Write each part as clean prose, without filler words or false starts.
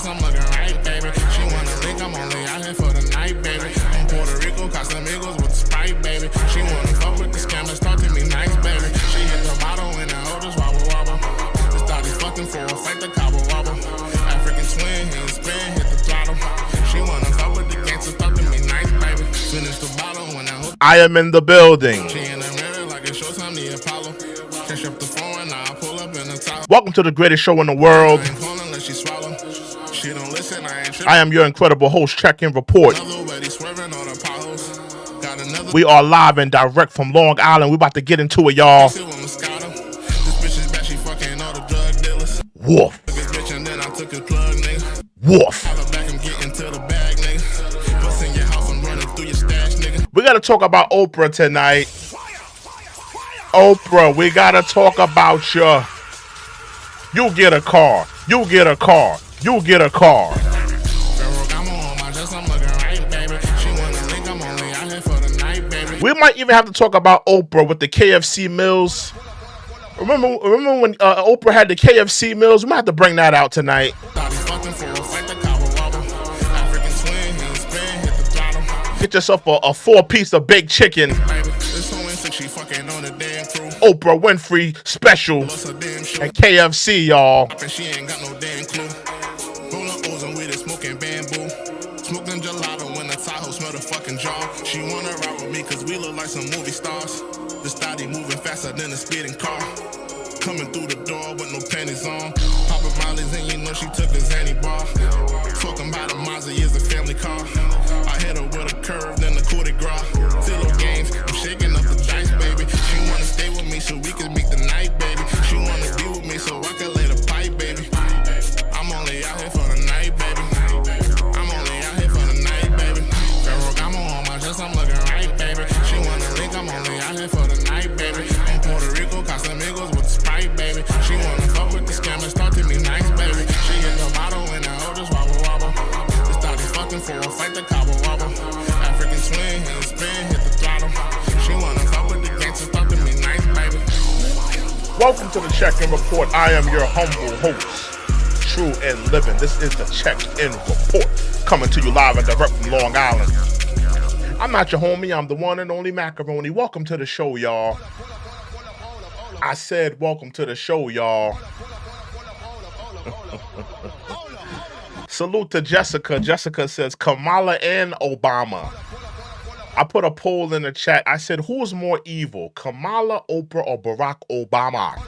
I'm looking right, baby. She wanna lick, I'm only out here for the night, baby. I'm Puerto Rico, Casamigos with the Sprite, baby. She wanna fuck with the scammers, talk to me nice, baby. She hit the bottle and the holders wobble wobble. Just thought he fucking for a fight, the cobble wobble. African swing, he'll spin, hit the throttle. She wanna fuck with the gangsters, talk to me nice, baby. Finish the bottle when I am in the building. She in the mirror like it's showtime, the Apollo. Catch up the phone and I pull up in the top. Welcome to the greatest show in the world. I am your incredible host, Check-in Report. We are live and direct from Long Island. We about to get into it, y'all. Woof. Woof. We got to talk about Oprah tonight. Oprah, we got to talk about you. You get a car. You get a car. You get a car. We might even have to talk about Oprah with the KFC meals. Remember when Oprah had the KFC meals? We might have to bring that out tonight. Get yourself a 4-piece of baked chicken. Oprah Winfrey special at KFC, y'all. Smoking gelato when the Tahoe smell the fucking jaw. She wanna ride with me cause we look like some movie stars. The Stevie moving faster than a speeding car. Coming through the door with no panties on. Popping mollies and you know she took a Zanny bar. Talking about a Mazda is a family car. I hit her with a curve, then the coup de grace. Zillow games, I'm shaking up the dice, baby. She wanna stay with me so we can make the night, baby. She wanna be with me so I can lay the pipe, baby. I'm only out here for the night, baby. I'm looking right, baby. She wanna link, I'm only out here for the night, baby. I'm Puerto Rico, Casamigos with the Sprite, baby. She wanna fuck with the scammers, talk to me nice, baby. She hit the bottle and the holders wobble wobble. Just thought he fucking for a fight, the cobble wobble. African swing, he'll spin, hit the throttle. She wanna fuck with the gangsters, talk to me nice, baby. Welcome to the Check-in Report. I am your humble host, True and Living. This is the Check-in Report, coming to you live and direct from Long Island. I'm not your homie, I'm the one and only Macaroni. Welcome to the show, y'all. I said welcome to the show, y'all. Salute to Jessica. Jessica says Kamala and Obama. I put a poll in the chat. I said, who's more evil, Kamala, Oprah, or Barack Obama?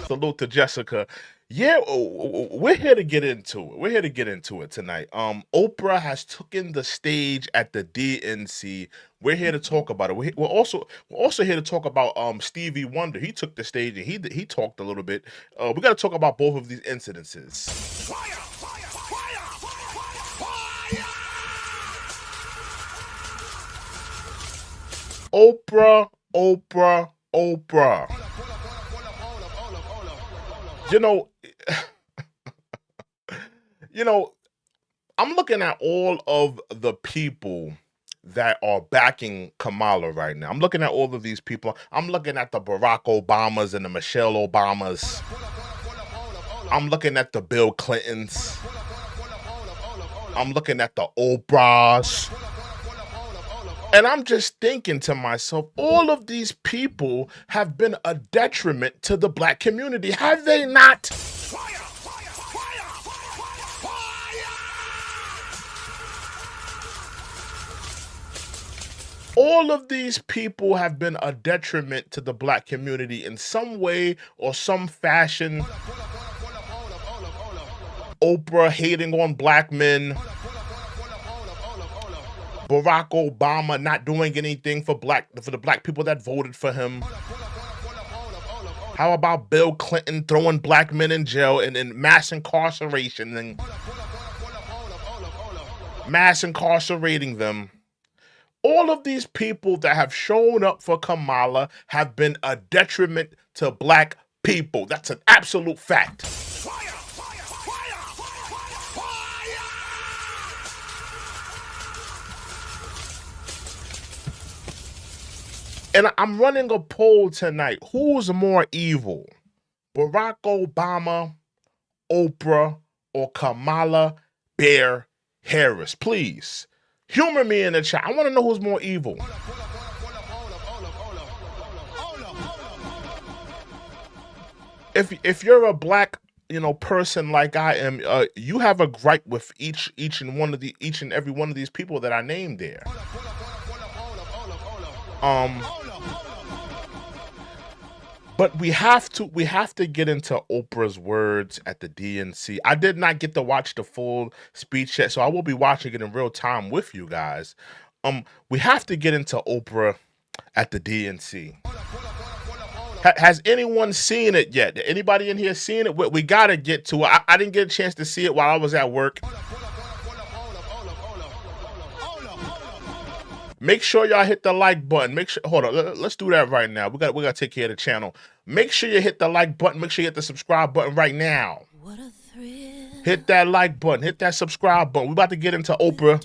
Salute to Jessica. Yeah, we're here to get into it. We're here to get into it tonight. Oprah has taken the stage at the DNC. We're here to talk about it. We're also here to talk about Stevie Wonder. He took the stage and he talked a little bit. We got to talk about both of these incidences. Fire, fire, fire, fire. Oprah. You know, I'm looking at all of the people that are backing Kamala right now. I'm looking at all of these people. I'm looking at the Barack Obamas and the Michelle Obamas. I'm looking at the Bill Clintons. I'm looking at the Oprahs. And I'm just thinking to myself, all of these people have been a detriment to the black community. Have they not? All of these people have been a detriment to the black community in some way or some fashion. Oprah hating on black men. Barack Obama not doing anything for the black people that voted for him. How about Bill Clinton throwing black men in jail and in mass incarceration and mass incarcerating them? All of these people that have shown up for Kamala have been a detriment to black people. That's an absolute fact. And I'm running a poll tonight. Who's more evil? Barack Obama, Oprah, or Kamala Bear Harris? Please humor me in the chat. I want to know who's more evil. If you're a black person like I am, you have a gripe with each and every one of these people that I named there. But we have to get into Oprah's words at the DNC. I did not get to watch the full speech yet, so I will be watching it in real time with you guys. We have to get into Oprah at the DNC. Has anyone seen it yet? Anybody in here seen it? We gotta get to it. I didn't get a chance to see it while I was at work. Make sure y'all hit the like button. Hold on, let's do that right now. We gotta take care of the channel. Make sure you hit the like button. Make sure you hit the subscribe button right now. What a thrill. Hit that like button. Hit that subscribe button. We're about to get into Oprah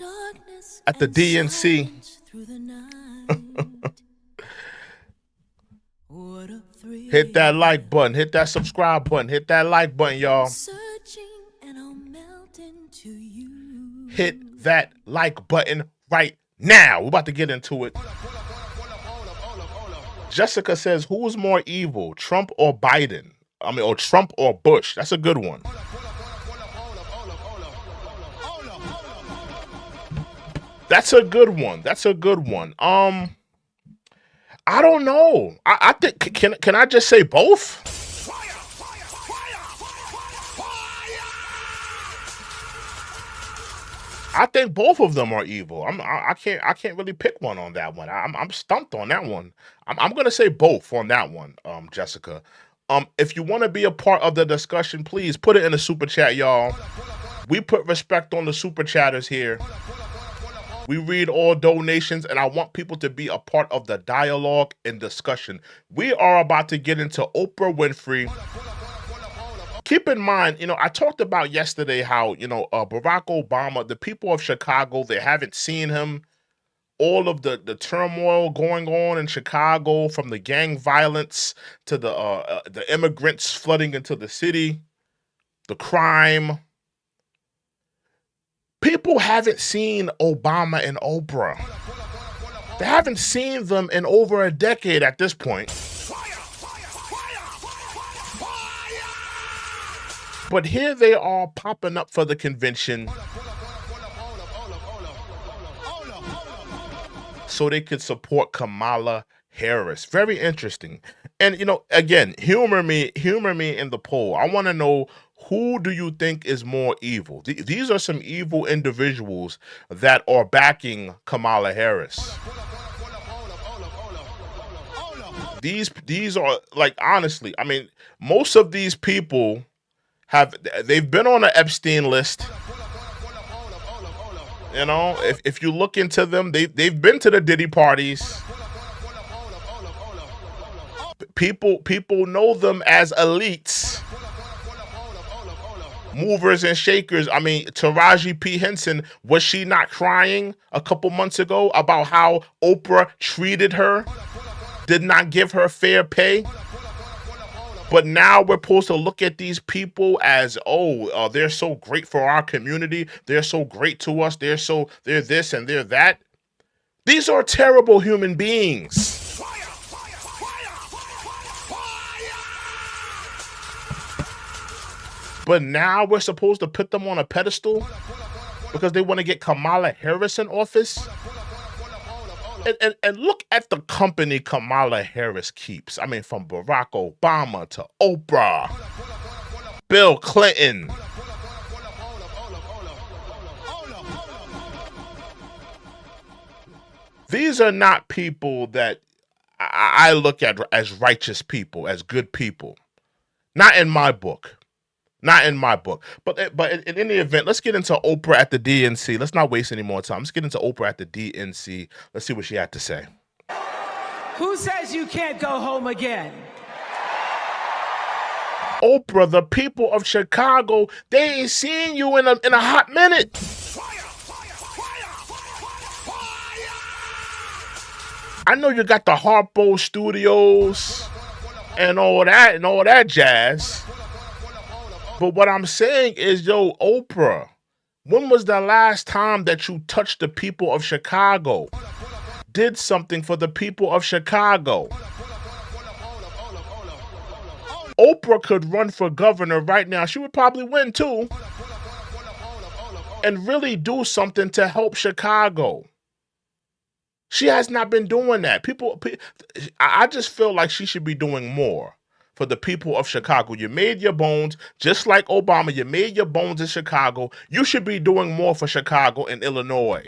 at the DNC. Hit that like button. Hit that subscribe button. Hit that like button, y'all. Hit that like button right now. We're about to get into it. Jessica says, who's more evil, Trump or Biden? Or Trump or Bush? That's a good one. That's a good one. That's a good one. I don't know. I think can I just say both? I think both of them are evil. I can't really pick one on that one. I'm stumped on that one. I'm gonna say both on that one, Jessica. If you want to be a part of the discussion, please put it in the super chat, y'all. We put respect on the super chatters here. We read all donations, and I want people to be a part of the dialogue and discussion. We are about to get into Oprah Winfrey. Keep in mind, I talked about yesterday how, Barack Obama, the people of Chicago, they haven't seen him. All of the turmoil going on in Chicago, from the gang violence to the immigrants flooding into the city, the crime. People haven't seen Obama and Oprah. They haven't seen them in over a decade at this point. But here they are popping up for the convention so they could support Kamala Harris. Very interesting. And, again, humor me in the poll. I want to know, who do you think is more evil? These are some evil individuals that are backing Kamala Harris. These are, like, honestly, most of these people they've been on the Epstein list. If you look into them, they've been to the Diddy parties. People know them as elites, movers and shakers. Taraji P. Henson, was she not crying a couple months ago about how Oprah treated her, did not give her fair pay? But now we're supposed to look at these people as, they're so great for our community. They're so great to us. They're this and they're that. These are terrible human beings. But now we're supposed to put them on a pedestal because they want to get Kamala Harris in office. And look at the company Kamala Harris keeps. From Barack Obama to Oprah, Bill Clinton. These are not people that I look at as righteous people, as good people. Not in my book. Not in my book. But in any event, let's get into Oprah at the DNC. Let's not waste any more time. Let's get into Oprah at the DNC. Let's see what she had to say. Who says you can't go home again? Oprah, the people of Chicago, they ain't seen you in a hot minute. I know you got the Harpo Studios and all that jazz. But what I'm saying is, yo, Oprah, when was the last time that you touched the people of Chicago? Did something for the people of Chicago? Oprah could run for governor right now. She would probably win too. And really do something to help Chicago. She has not been doing that. I just feel like she should be doing more for the people of Chicago. You made your bones, just like Obama. You made your bones in Chicago. You should be doing more for Chicago and Illinois.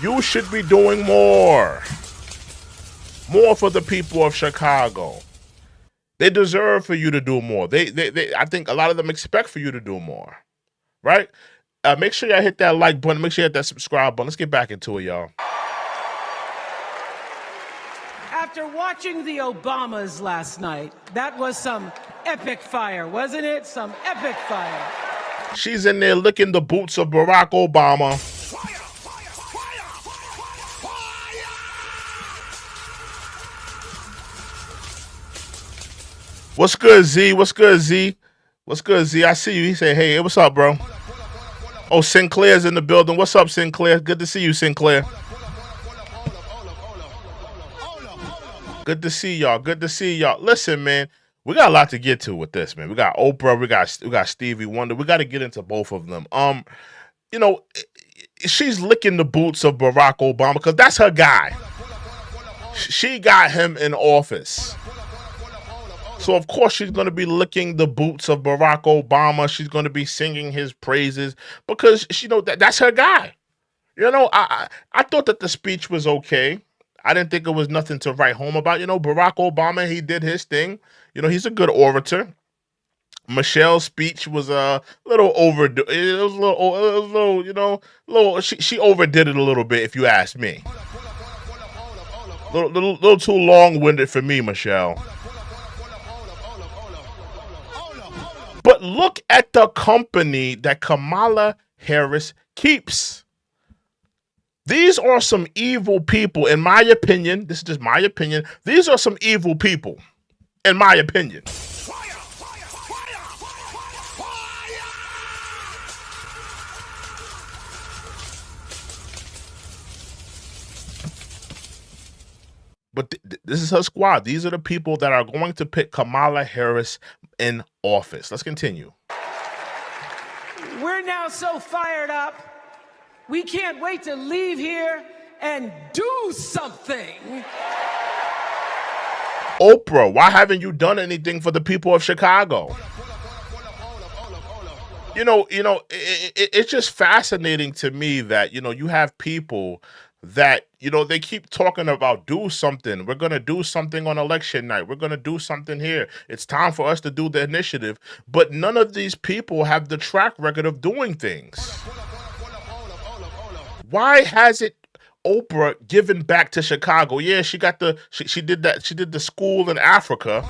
You should be doing more. More for the people of Chicago. They deserve for you to do more. I think a lot of them expect for you to do more. Right? Make sure y'all hit that like button. Make sure you hit that subscribe button. Let's get back into it, y'all. After watching the Obamas last night, that was some epic fire, wasn't it? Some epic fire. She's in there licking the boots of Barack Obama. What's good, Z? What's good, Z? What's good, Z? I see you. He said, hey, what's up, bro? Oh, Sinclair's in the building. What's up, Sinclair? Good to see you, Sinclair. Good to see y'all. Good to see y'all. Listen, man, we got a lot to get to with this, man. We got Oprah. We got Stevie Wonder. We got to get into both of them. You know, she's licking the boots of Barack Obama because that's her guy. She got him in office. So, of course, she's going to be licking the boots of Barack Obama. She's going to be singing his praises because, you know, that's her guy. You know, I thought that the speech was okay. I didn't think it was nothing to write home about. You know, Barack Obama, he did his thing. You know, he's a good orator. Michelle's speech was a little overdue. It was a little, you know, she overdid it a little bit, if you ask me. Little too long-winded for me, Michelle. But look at the company that Kamala Harris keeps. These are some evil people, in my opinion. This is just my opinion. These are some evil people, in my opinion. But this is her squad. These are the people that are going to put Kamala Harris in office. Let's continue. We're now so fired up. We can't wait to leave here and do something. Oprah, why haven't you done anything for the people of Chicago? You know, it's just fascinating to me that, you know, you have people that, you know, they keep talking about do something. We're going to do something on election night. We're going to do something here. It's time for us to do the initiative. But none of these people have the track record of doing things. Why hasn't Oprah given back to Chicago? Yeah, she got she did that. She did the school in Africa,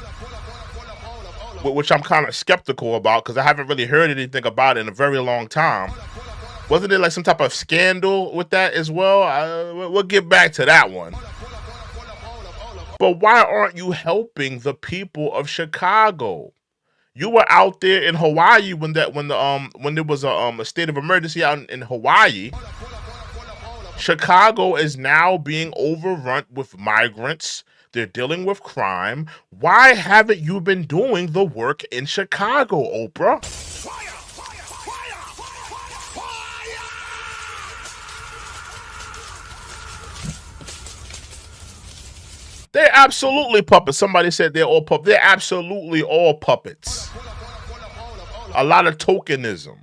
which I'm kind of skeptical about because I haven't really heard anything about it in a very long time. Wasn't it like some type of scandal with that as well? We'll get back to that one. But why aren't you helping the people of Chicago? You were out there in Hawaii when there was a state of emergency out in Hawaii. Chicago is now being overrun with migrants. They're dealing with crime. Why haven't you been doing the work in Chicago, Oprah? They're absolutely puppets. Somebody said they're all puppets. They're absolutely all puppets. A lot of tokenism.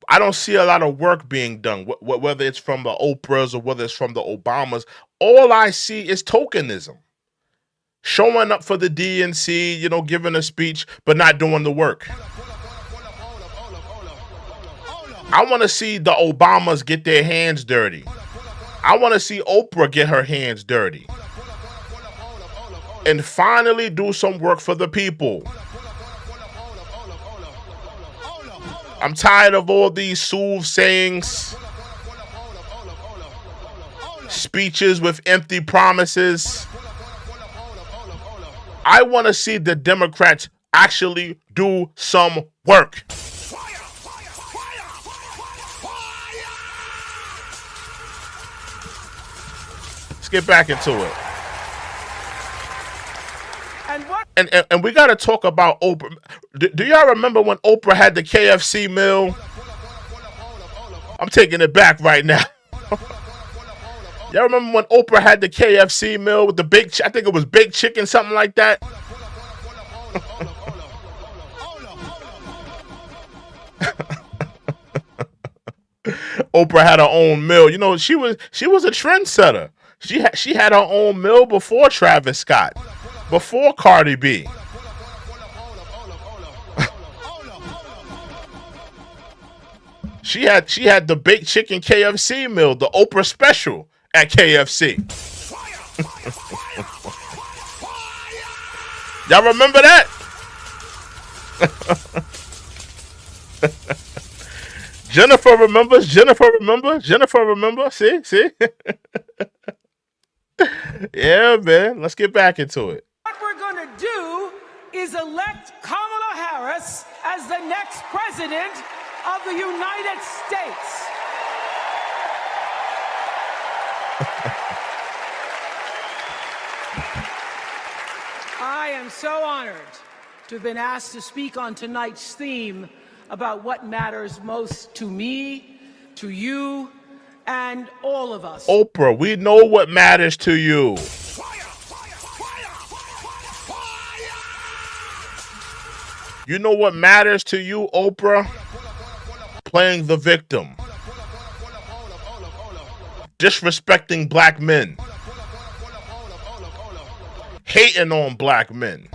I don't see a lot of work being done, whether it's from the Oprahs or whether it's from the Obamas. All I see is tokenism. Showing up for the DNC, you know, giving a speech, but not doing the work. I want to see the Obamas get their hands dirty. I want to see Oprah get her hands dirty. And finally do some work for the people. I'm tired of all these soothsayings, speeches with empty promises. I want to see the Democrats actually do some work. Let's get back into it. And we got to talk about Oprah. Do y'all remember when Oprah had the KFC meal? I'm taking it back right now. Y'all remember when Oprah had the KFC meal with the I think it was baked chicken, something like that? Oprah had her own meal. You know, she was a trendsetter. She had her own meal before Travis Scott, before Cardi B. She had the baked chicken KFC meal, the Oprah special at KFC. Y'all remember that? Jennifer remembers. See? Yeah, man. Let's get back into it. What we're going to do is elect Kamala Harris as the next president of the United States. I am so honored to have been asked to speak on tonight's theme about what matters most to me, to you, and all of us. Oprah, we know what matters to you. You know what matters to you, Oprah? Playing the victim. Disrespecting black men. Hating on black men.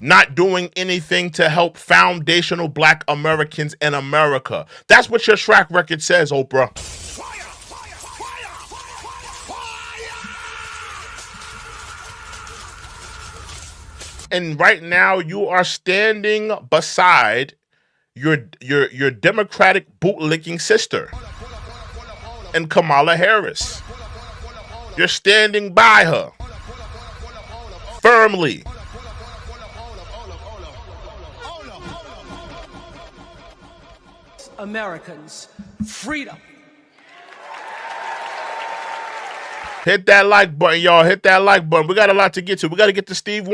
Not doing anything to help foundational black Americans in America. That's what your track record says, Oprah. And right now you are standing beside your Democratic bootlicking sister and Kamala Harris. You're standing by her firmly. Americans, freedom. Hit that like button, y'all. Hit that like button. We got a lot to get to. We got to get to Stevie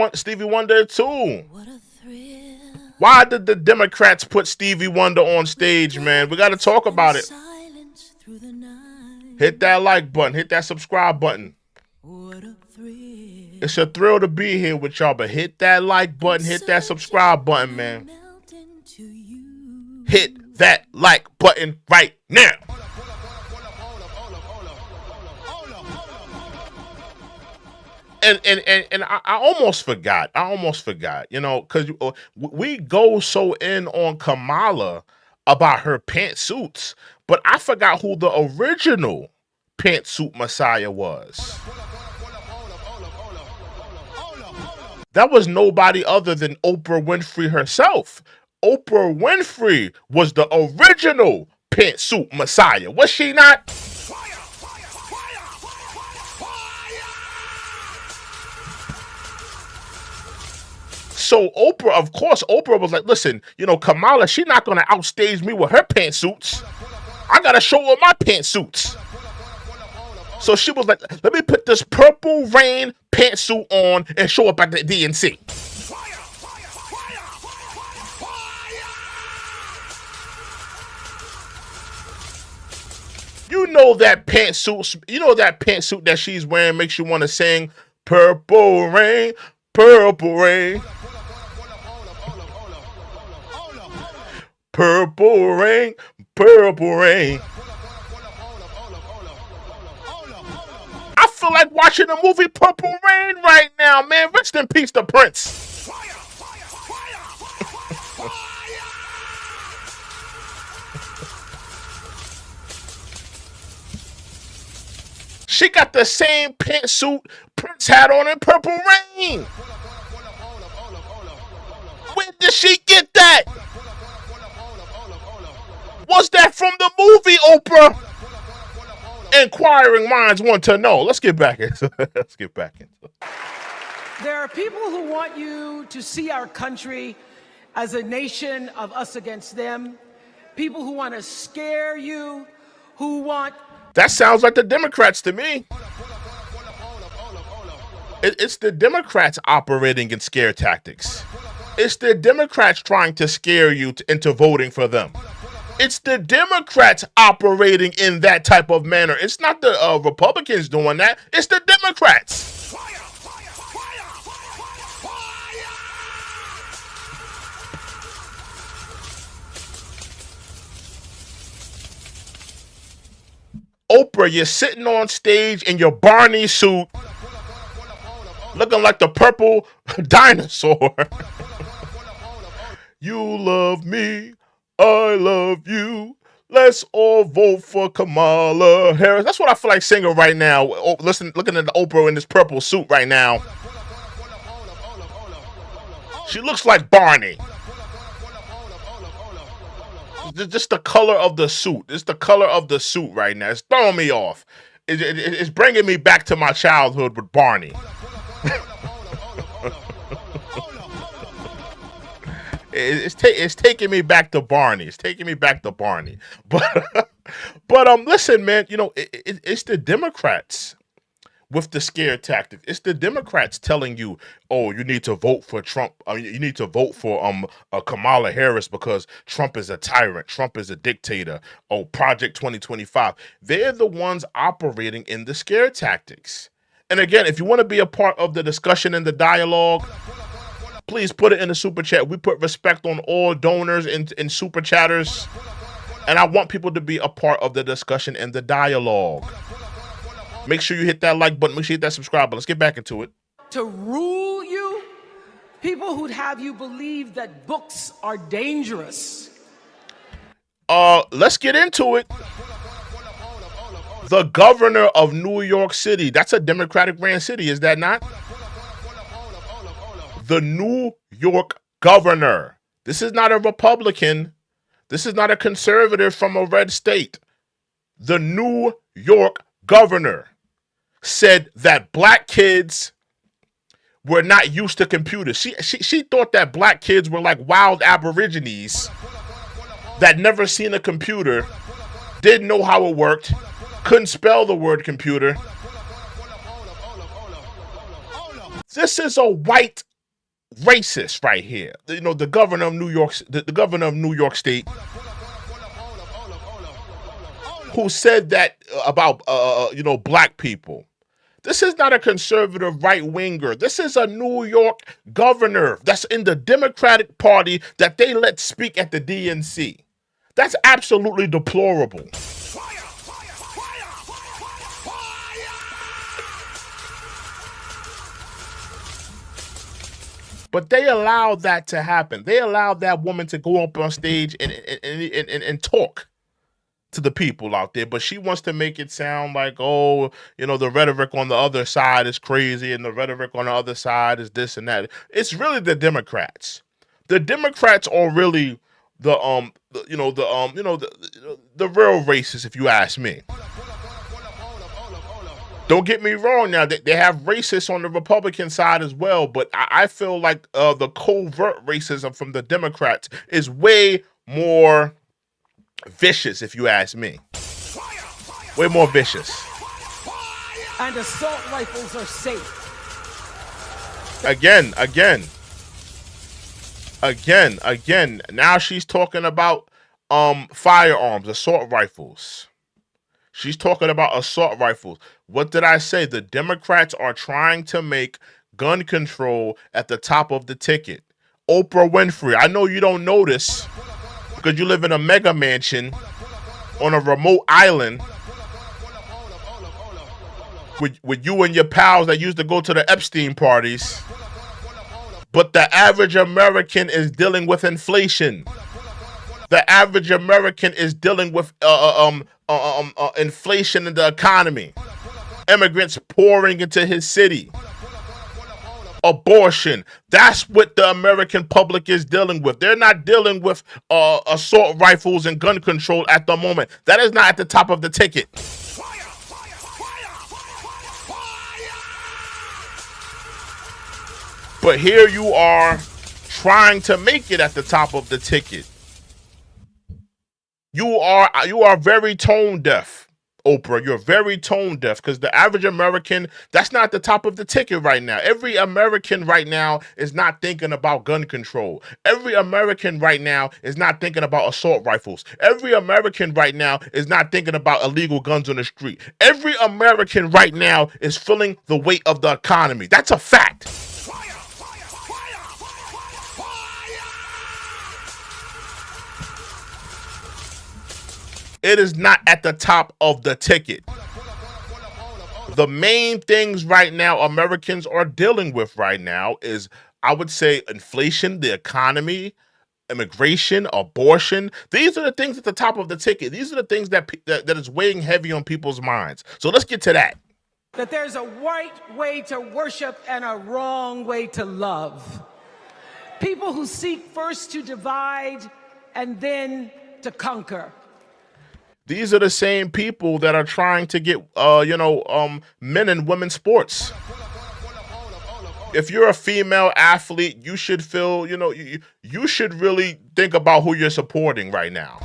Wonder too. What a thrill. Why did the Democrats put Stevie Wonder on stage, man? We got to talk about it. Hit that like button. Hit that subscribe button. What a thrill. It's a thrill to be here with y'all, but hit that like button. Hit that subscribe button, man. Hit that like button right now. And I almost forgot. You know, because we go so in on Kamala about her pantsuits, but I forgot who the original pantsuit messiah was. That was nobody other than Oprah Winfrey herself. Oprah Winfrey was the original pantsuit messiah. Was she not? So Oprah, of course, Oprah was like, listen, you know, Kamala, she's not going to outstage me with her pantsuits. I got to show her my pantsuits. So she was like, let me put this Purple Rain pantsuit on and show up at the DNC. You know that pantsuit that she's wearing makes you want to sing Purple Rain, Purple Rain. Purple Rain, Purple Rain. I feel like watching the movie Purple Rain right now, man. Rest in peace to Prince. She got the same pantsuit Prince had on in Purple Rain. Where did she get that? Was that from the movie, Oprah? Inquiring minds want to know. Let's get back into it. There are people who want you to see our country as a nation of us against them. People who want to scare you, who want... That sounds like the Democrats to me. It's the Democrats operating in scare tactics. It's the Democrats trying to scare you into voting for them. It's the Democrats operating in that type of manner. It's not the Republicans doing that. It's the Democrats. Oprah, you're sitting on stage in your Barney suit, looking like the purple dinosaur. You love me, I love you. Let's all vote for Kamala Harris. That's what I feel like singing right now. Looking at the Oprah in this purple suit right now. She looks like Barney. Just the color of the suit. It's the color of the suit right now. It's throwing me off. It's bringing me back to my childhood with Barney. It's taking me back to Barney. But listen, man. You know, it's the Democrats with the scare tactic. It's the Democrats telling you, oh, you need to vote for Trump. You need to vote for Kamala Harris because Trump is a tyrant. Trump is a dictator. Oh, Project 2025. They're the ones operating in the scare tactics. And again, if you want to be a part of the discussion and the dialogue, please put it in the super chat. We put respect on all donors and super chatters. And I want people to be a part of the discussion and the dialogue. Make sure you hit that like button. Make sure you hit that subscribe button. Let's get back into it. To rule you, people who'd have you believe that books are dangerous. Let's get into it. The governor of New York City. That's a Democratic ran city, is that not? The New York governor. This is not a Republican. This is not a conservative from a red state. The New York governor said that black kids were not used to computers. She thought that black kids were like wild aborigines that never seen a computer, didn't know how it worked, couldn't spell the word computer. This is a white racist right here. You know, the governor of New York, the governor of New York State, who said that about black people. This is not a conservative right-winger. This is a New York governor that's in the Democratic Party that they let speak at the DNC. That's absolutely deplorable. But they allowed that to happen. They allowed that woman to go up on stage and talk to the people out there, but she wants to make it sound like, oh, you know, the rhetoric on the other side is crazy and the rhetoric on the other side is this and that. It's really the Democrats. The Democrats are really the real racists, if you ask me. Don't get me wrong now, they have racists on the Republican side as well, but I feel like the covert racism from the Democrats is way more vicious, if you ask me. Way more vicious. And assault rifles are safe. Again. Now she's talking about firearms, assault rifles. She's talking about assault rifles. What did I say? The Democrats are trying to make gun control at the top of the ticket. Oprah Winfrey, I know you don't know this because you live in a mega mansion on a remote island with you and your pals that used to go to the Epstein parties. But the average American is dealing with inflation. The average American is dealing with inflation in the economy. Immigrants pouring into his city. abortion. That's what the American public is dealing with. They're not dealing with assault rifles and gun control at the moment. That is not at the top of the ticket. But here you are trying to make it at the top of the ticket. You are very tone deaf, Oprah. You're very tone deaf, because the average American, that's not the top of the ticket right now. Every American right now is not thinking about gun control. Every American right now is not thinking about assault rifles. Every American right now is not thinking about illegal guns on the street. Every American right now is feeling the weight of the economy. That's a fact. It is not at the top of the ticket. The main things right now Americans are dealing with right now is, I would say, inflation, the economy, immigration, abortion. These are the things at the top of the ticket. These are the things that is weighing heavy on people's minds. So let's get to that. That there's a right way to worship and a wrong way to love. People who seek first to divide and then to conquer. These are the same people that are trying to get, men and women sports. If you're a female athlete, you should feel, you should really think about who you're supporting right now.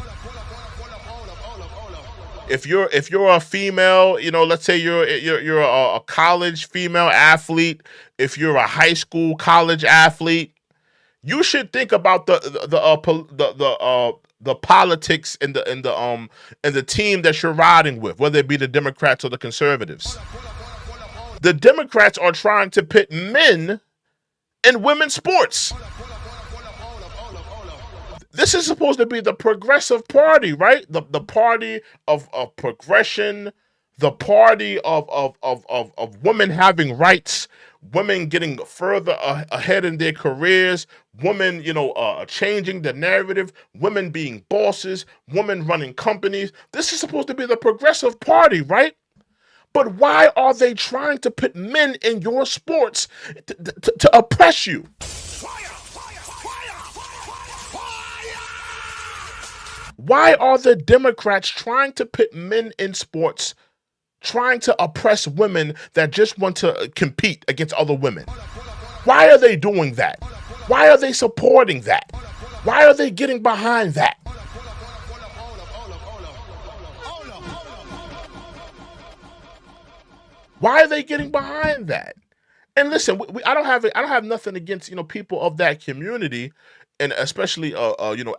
If you're a female, let's say you're a college female athlete. If you're a high school, college athlete, you should think about the politics and the team that you're riding with, whether it be the Democrats or the conservatives. The Democrats are trying to pit men in women's sports. This is supposed to be the progressive party, right? The party of progression, the party of women having rights, women getting further ahead in their careers, women, changing the narrative, women being bosses, women running companies. This is supposed to be the progressive party, right? But why are they trying to put men in your sports to oppress you? Why are the Democrats trying to put men in sports, trying to oppress women that just want to compete against other women? Why are they doing that? Why are they supporting that? Why are they getting behind that? Why are they getting behind that? And listen, I don't have nothing against people of that community, and especially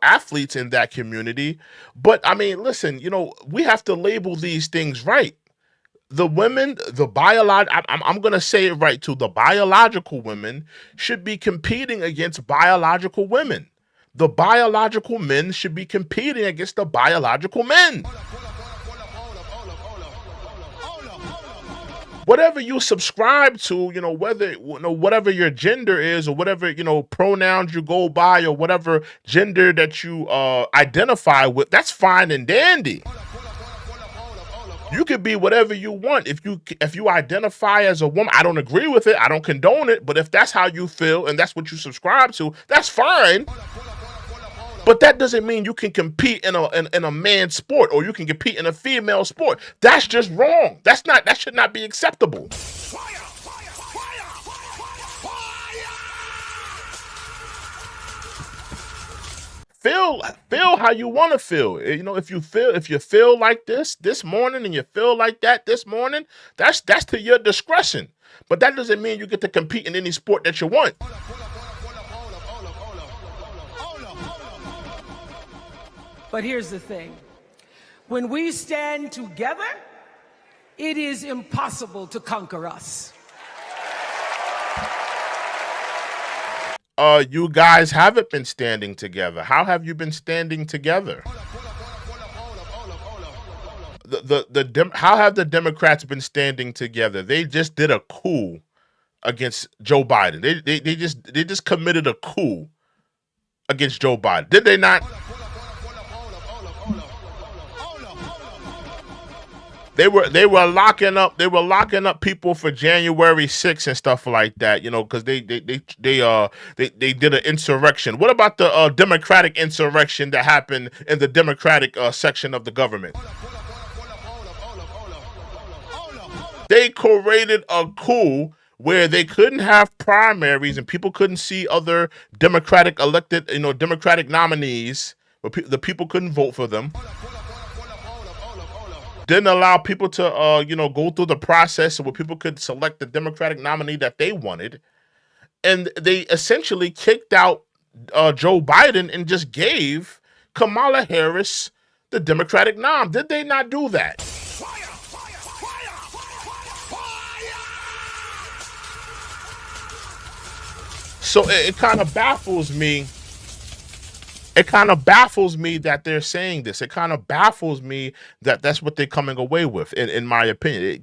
athletes in that community. But I mean, listen, we have to label these things right. The women, I'm going to say it right too. The biological women should be competing against biological women. The biological men should be competing against the biological men. Whatever you subscribe to, whether whatever your gender is, or whatever pronouns you go by, or whatever gender that you identify with, that's fine and dandy. You could be whatever you want. If you identify as a woman, I don't agree with it, I don't condone it, but if that's how you feel and that's what you subscribe to, that's fine. But that doesn't mean you can compete in a man's sport, or you can compete in a female sport. That's just wrong. That should not be acceptable. Feel how you want to feel. If you feel like this morning, and you feel like that this morning, that's to your discretion. But that doesn't mean you get to compete in any sport that you want. But here's the thing. When we stand together, it is impossible to conquer us. You guys haven't been standing together. How have you been standing together? How have the Democrats been standing together? They just did a coup against Joe Biden. They just committed a coup against Joe Biden. Did they not? They were locking up people for January 6th and stuff like that, because they did an insurrection. What about the Democratic insurrection that happened in the Democratic section of the government? They created a coup where they couldn't have primaries and people couldn't see other Democratic elected, Democratic nominees, but the people couldn't vote for them. Didn't allow people to, go through the process where people could select the Democratic nominee that they wanted. And they essentially kicked out Joe Biden and just gave Kamala Harris the Democratic nom. Did they not do that? So it kind of baffles me. It kind of baffles me that they're saying this. It kind of baffles me that that's what they're coming away with, in my opinion.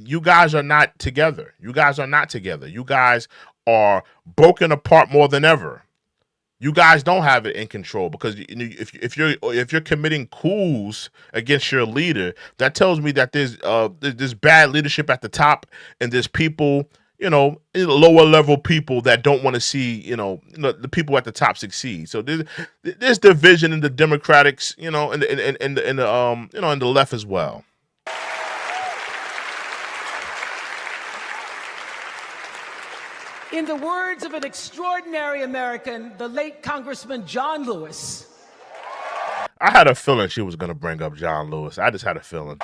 You guys are not together. You guys are not together. You guys are broken apart more than ever. You guys don't have it in control, because if you're committing coups against your leader, that tells me that there's bad leadership at the top, and there's people, lower level people that don't want to see, the people at the top succeed. So there's division in the Democrats, in the left as well. In the words of an extraordinary American, the late Congressman John Lewis. I had a feeling she was going to bring up John Lewis. I just had a feeling.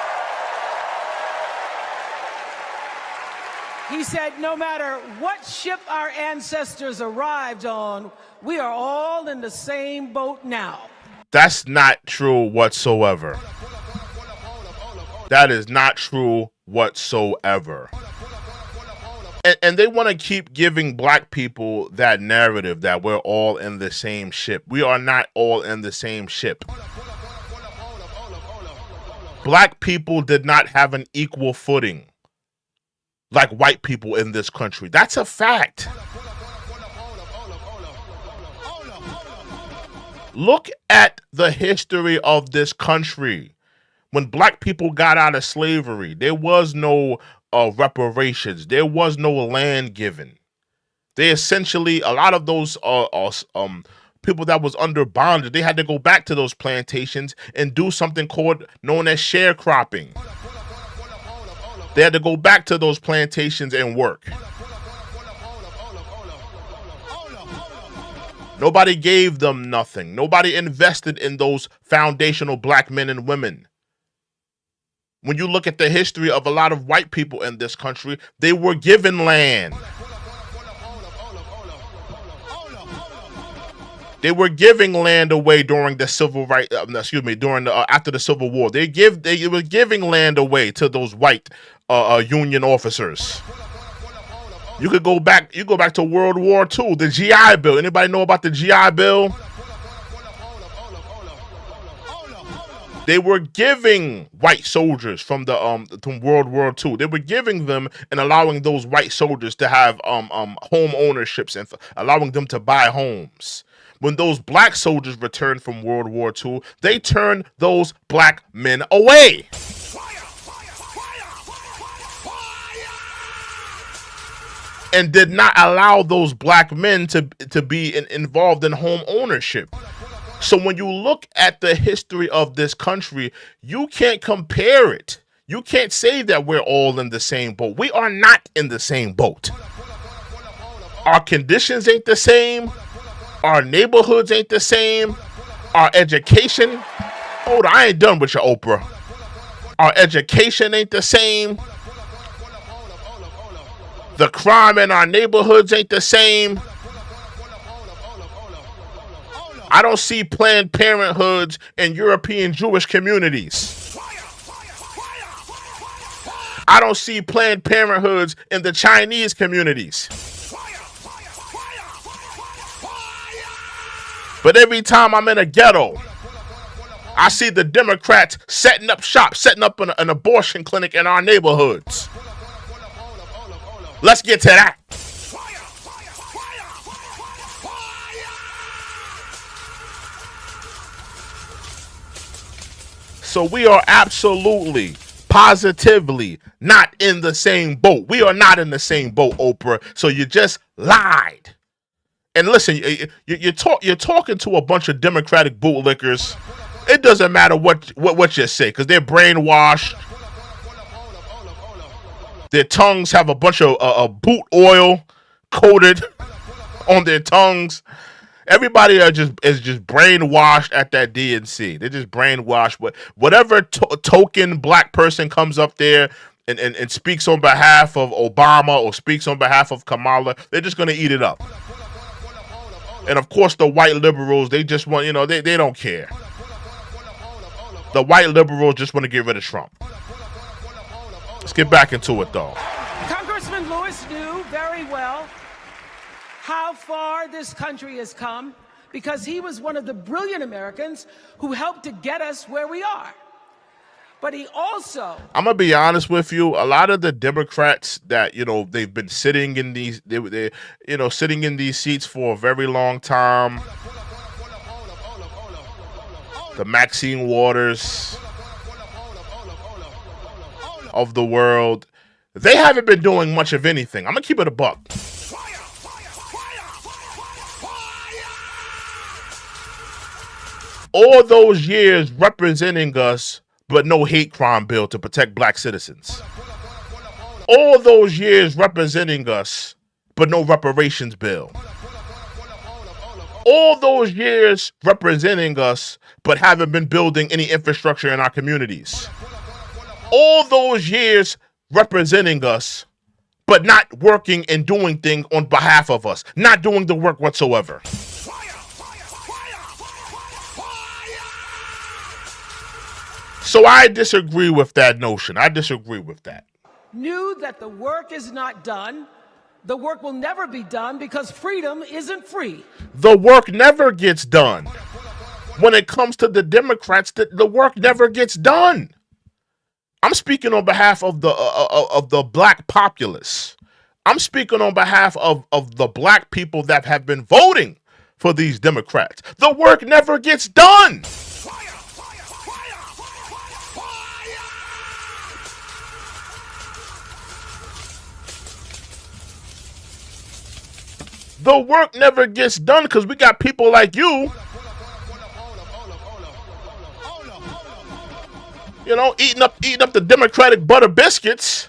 He said, no matter what ship our ancestors arrived on, we are all in the same boat now. That's not true whatsoever. That is not true whatsoever. And they want to keep giving black people that narrative that we're all in the same ship. We are not all in the same ship. Black people did not have an equal footing like white people in this country. That's a fact. Look at the history of this country. When black people got out of slavery, there was no reparations. There was no land given. They essentially, a lot of those people that was under bondage, they had to go back to those plantations and do something known as sharecropping. They had to go back to those plantations and work. Nobody gave them nothing. Nobody invested in those foundational black men and women. When you look at the history of a lot of white people in this country, they were given land. They were giving land away during the civil right. After the Civil War, they were giving land away to those white Union officers. You could go back. You go back to World War II, the GI Bill. Anybody know about the GI Bill? They were giving white soldiers from World War II. They were giving them and allowing those white soldiers to have home ownerships and allowing them to buy homes. When those black soldiers returned from World War II, they turned those black men away. And did not allow those black men to be involved in home ownership. So when you look at the history of this country, you can't compare it. You can't say that we're all in the same boat. We are not in the same boat. Our conditions ain't the same. Our neighborhoods ain't the same. Our education. Hold on, I ain't done with your Oprah. Our education ain't the same. The crime in our neighborhoods ain't the same. I don't see Planned Parenthoods in European Jewish communities. I don't see Planned Parenthoods in the Chinese communities. But every time I'm in a ghetto, I see the Democrats setting up shop, setting up an abortion clinic in our neighborhoods. Let's get to that. So we are absolutely, positively not in the same boat. We are not in the same boat, Oprah. So you just lied. And listen, you're talking to a bunch of Democratic bootlickers. It doesn't matter what you say, because they're brainwashed. Their tongues have a bunch of boot oil coated on their tongues. Everybody is just brainwashed at that DNC. They're just brainwashed. Whatever token black person comes up there and speaks on behalf of Obama or speaks on behalf of Kamala, they're just going to eat it up. And of course, the white liberals, they just want, they don't care. The white liberals just want to get rid of Trump. Let's get back into it, though. Congressman Lewis knew very well how far this country has come because he was one of the brilliant Americans who helped to get us where we are. But he also... I'm going to be honest with you. A lot of the Democrats that, they've been sitting in these, sitting in these seats for a very long time. The Maxine Waters of the world. They haven't been doing much of anything. I'm going to keep it a buck. All those years representing us, but no hate crime bill to protect black citizens. All those years representing us, but no reparations bill. All those years representing us, but haven't been building any infrastructure in our communities. All those years representing us, but not working and doing things on behalf of us. Not doing the work whatsoever. So I disagree with that notion. I disagree with that. Knew that the work is not done. The work will never be done because freedom isn't free. The work never gets done. When it comes to the Democrats, the work never gets done. I'm speaking on behalf of the black populace. I'm speaking on behalf of the black people that have been voting for these Democrats. The work never gets done. The work never gets done because we got people like you, eating up the Democratic butter biscuits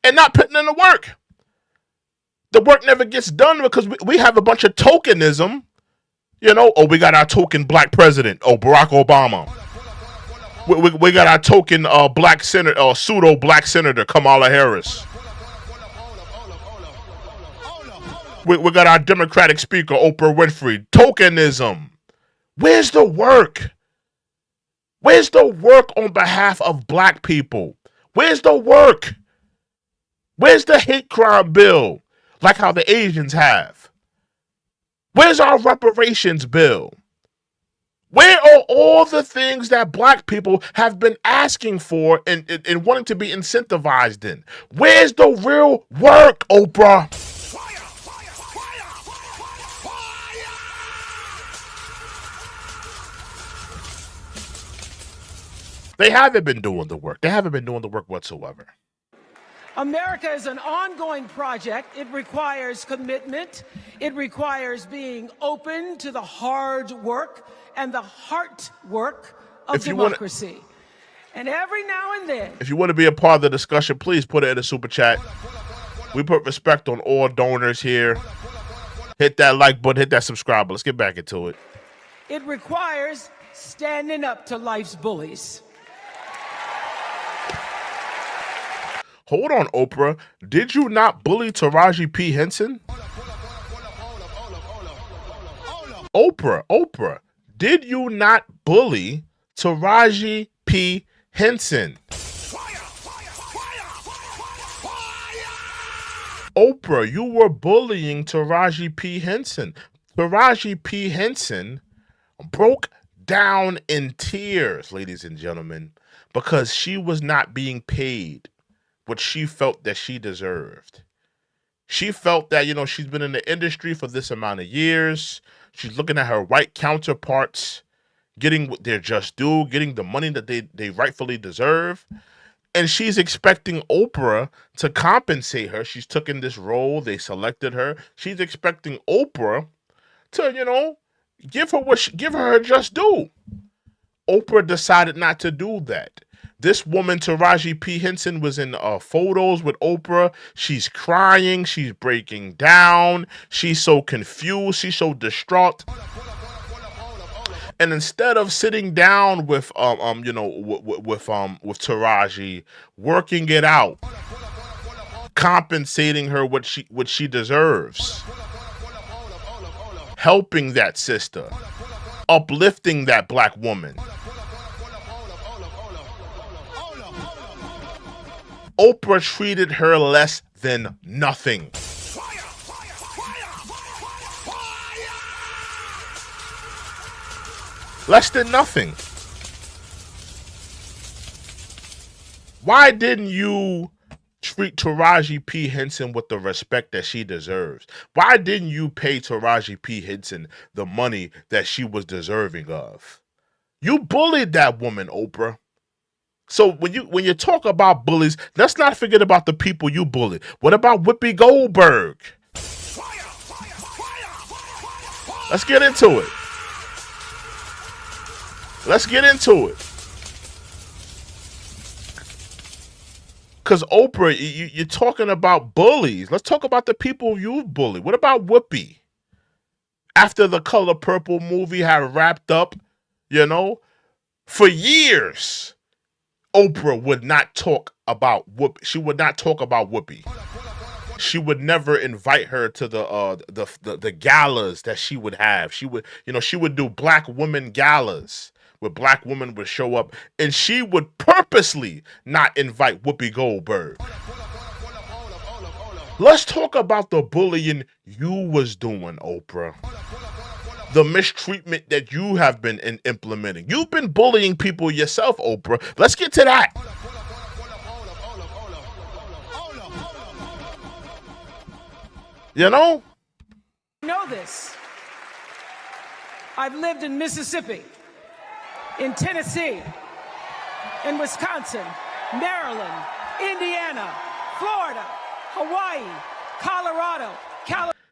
and not putting in the work. The work never gets done because we have a bunch of tokenism. We got our token black president, Barack Obama. We got our token black senator, pseudo black senator, Kamala Harris. We got our Democratic speaker, Oprah Winfrey. Tokenism. Where's the work? Where's the work on behalf of black people? Where's the work? Where's the hate crime bill, like how the Asians have? Where's our reparations bill? Where are all the things that black people have been asking for and wanting to be incentivized in? Where's the real work, Oprah? They haven't been doing the work. They haven't been doing the work whatsoever. America is an ongoing project. It requires commitment. It requires being open to the hard work and the heart work of democracy. And every now and then... If you want to be a part of the discussion, please put it in the super chat. We put respect on all donors here. Hit that like button, hit that subscribe button. Let's get back into it. It requires standing up to life's bullies. Hold on, Oprah. Did you not bully Taraji P. Henson? Oprah, did you not bully Taraji P. Henson? Oprah, you were bullying Taraji P. Henson. Taraji P. Henson broke down in tears, ladies and gentlemen, because she was not being paid what she felt that she deserved. She felt that, she's been in the industry for this amount of years. She's looking at her white counterparts getting what they're just due, getting the money that they rightfully deserve. And she's expecting Oprah to compensate her. She's taken this role. They selected her. She's expecting Oprah to, give her her just due. Oprah decided not to do that. This woman, Taraji P. Henson, was in photos with Oprah. She's crying. She's breaking down. She's so confused. She's so distraught. And instead of sitting down with Taraji, working it out, compensating her what she deserves, helping that sister, uplifting that black woman, Oprah treated her less than nothing. Less than nothing. Why didn't you treat Taraji P. Henson with the respect that she deserves? Why didn't you pay Taraji P. Henson the money that she was deserving of? You bullied that woman, Oprah. So when you talk about bullies, let's not forget about the people you bullied. What about Whoopi Goldberg? Let's get into it. Because Oprah, you're talking about bullies. Let's talk about the people you've bullied. What about Whoopi? After the Color Purple movie had wrapped up, for years, Oprah would not talk about Whoopi. She would not talk about Whoopi. She would never invite her to the galas that she would have. She would do black women galas where black women would show up, and she would purposely not invite Whoopi Goldberg. Let's talk about the bullying you was doing, Oprah. The mistreatment that you have been implementing. You've been bullying people yourself, Oprah. Let's get to that. Know this. I've lived in Mississippi, in Tennessee, in Wisconsin, Maryland, Indiana, Florida, Hawaii, Colorado,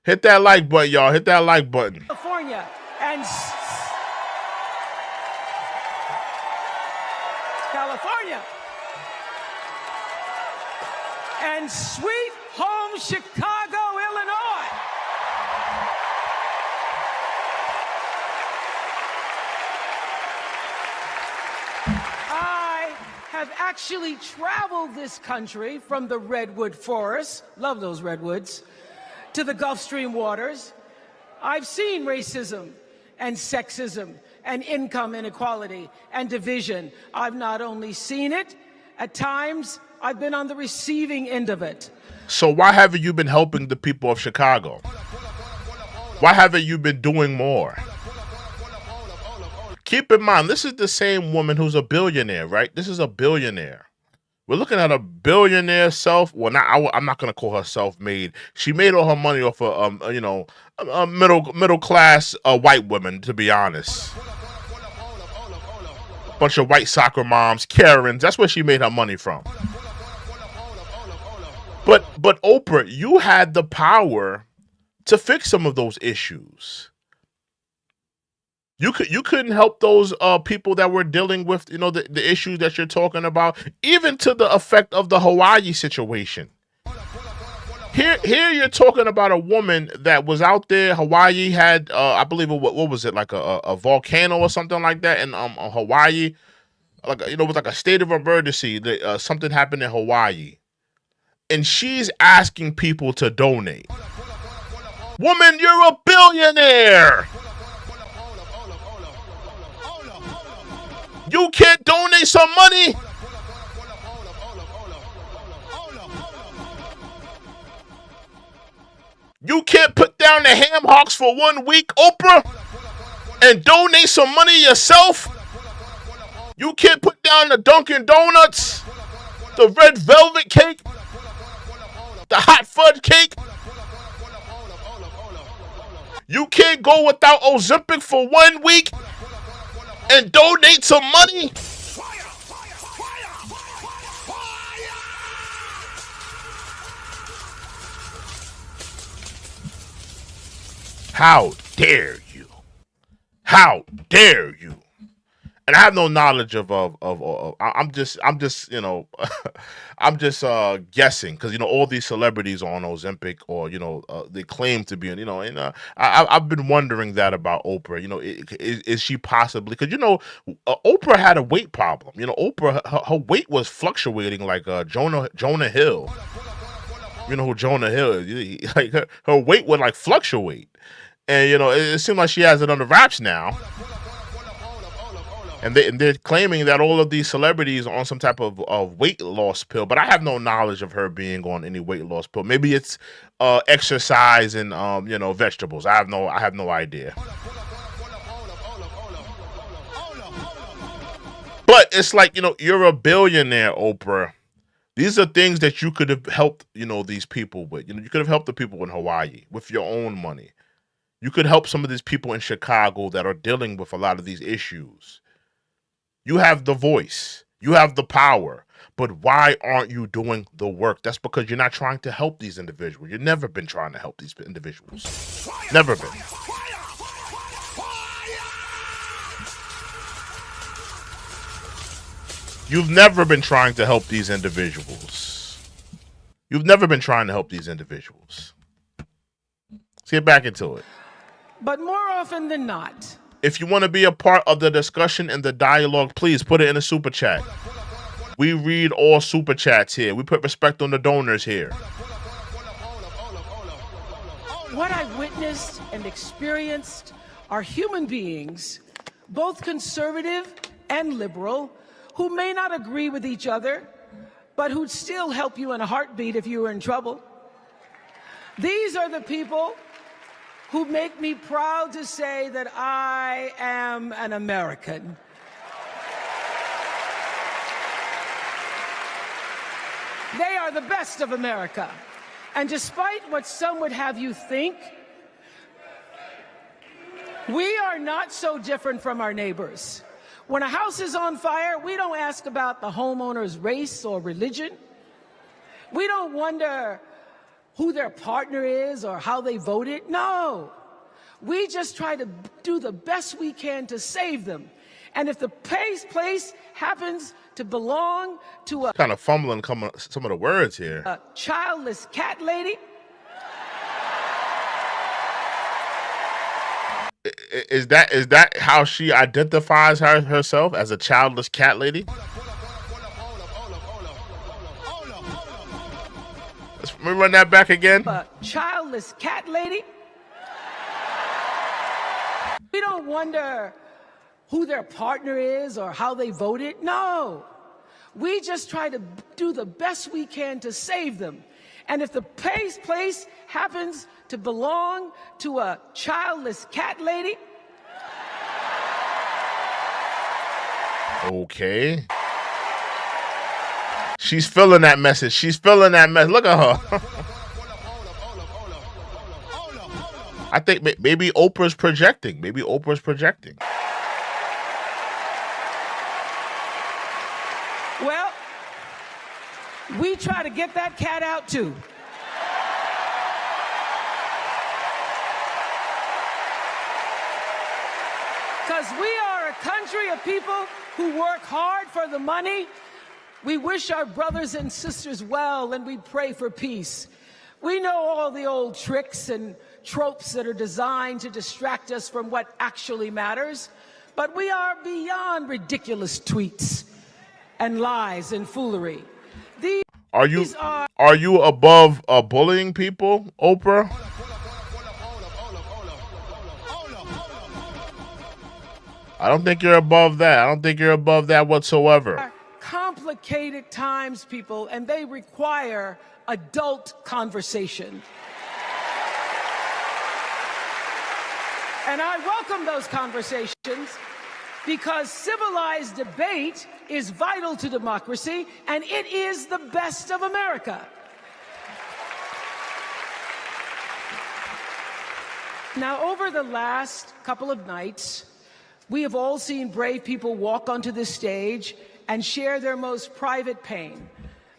Hit that like button, y'all. Hit that like button. California, and California, and sweet home Chicago, Illinois. I have actually traveled this country from the redwood forests, love those redwoods, to the Gulf Stream waters. I've seen racism and sexism and income inequality and division. I've not only seen it, at times I've been on the receiving end of it. So why haven't you been helping the people of Chicago? Why haven't you been doing more? Keep in mind, this is the same woman who's a billionaire, right? This is a billionaire. We're looking at a billionaire I'm not going to call her self-made. She made all her money off of, a middle class white women, to be honest. Bunch of white soccer moms, Karens. That's where she made her money from. But Oprah, you had the power to fix some of those issues. You couldn't help those people that were dealing with the issues that you're talking about, even to the effect of the Hawaii situation. Here you're talking about a woman that was out there. Hawaii had I believe what was it, like a volcano or something like that in Hawaii, it was like a state of emergency. Something happened in Hawaii, and she's asking people to donate. Woman, you're a billionaire. You can't donate some money? You can't put down the ham hocks for 1 week, Oprah, and donate some money yourself? You can't put down the Dunkin' Donuts, the red velvet cake, the hot fudge cake? You can't go without Ozempic for 1 week and donate some money? How dare you? How dare you? And I have no knowledge of I'm just I'm just guessing because all these celebrities are on Ozempic or they claim to be and I've been wondering that about Oprah. Is she possibly because Oprah had a weight problem. Oprah her weight was fluctuating like Jonah Hill. You know who Jonah Hill is? Like her weight would like fluctuate, and it seems like she has it under wraps now. And they're claiming that all of these celebrities are on some type of weight loss pill, but I have no knowledge of her being on any weight loss pill. Maybe it's exercise and vegetables. I have no idea. But it's like you're a billionaire, Oprah. These are things that you could have helped these people with. You could have helped the people in Hawaii with your own money. You could help some of these people in Chicago that are dealing with a lot of these issues. You have the voice. You have the power. But why aren't you doing the work? That's because you're not trying to help these individuals. You've never been trying to help these individuals. Never been. You've never been trying to help these individuals. You've never been trying to help these individuals. Let's get back into it. But more often than not, if you want to be a part of the discussion and the dialogue, please put it in a super chat. We read all super chats here. We put respect on the donors here. What I've witnessed and experienced are human beings, both conservative and liberal, who may not agree with each other, but who'd still help you in a heartbeat if you were in trouble. These are the people who make me proud to say that I am an American. They are the best of America. And despite what some would have you think, we are not so different from our neighbors. When a house is on fire, we don't ask about the homeowner's race or religion. We don't wonder who their partner is or how they voted. No, we just try to do the best we can to save them. And if the place happens to belong to a kind of fumbling some of the words here. A childless cat lady. Is that how she identifies herself, as a childless cat lady? Let me run that back again. A childless cat lady. We don't wonder who their partner is or how they voted. No, we just try to do the best we can to save them. And if the place happens to belong to a childless cat lady. Okay. She's feeling that message. She's feeling that message. Look at her. I think maybe Oprah's projecting. Maybe Oprah's projecting. Well, we try to get that cat out too. Because we are a country of people who work hard for the money. We wish our brothers and sisters well, and we pray for peace. We know all the old tricks and tropes that are designed to distract us from what actually matters, but we are beyond ridiculous tweets and lies and foolery. Are you above bullying people, Oprah? I don't think you're above that. I don't think you're above that whatsoever. Complicated times, people, and they require adult conversation. And I welcome those conversations because civilized debate is vital to democracy, and it is the best of America. Now, over the last couple of nights, we have all seen brave people walk onto this stage and share their most private pain.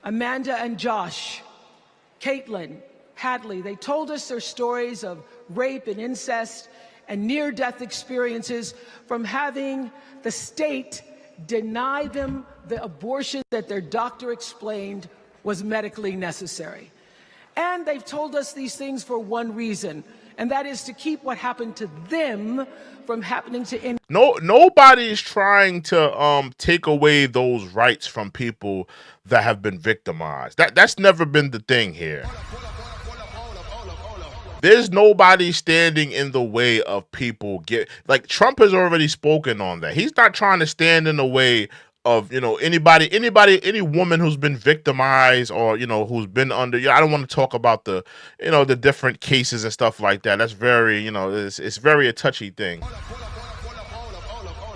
Amanda and Josh, Caitlin, Hadley, they told us their stories of rape and incest and near-death experiences from having the state deny them the abortion that their doctor explained was medically necessary. And they've told us these things for one reason, and that is to keep what happened to them from happening to nobody is trying to take away those rights from people that have been victimized. That's never been the thing here. There's nobody standing in the way of people like Trump has already spoken on that. He's not trying to stand in the way of, you know, any woman who's been victimized or, you know, who's been under, I don't want to talk about the, you know, the different cases and stuff like that. That's very, you know, it's very a touchy thing.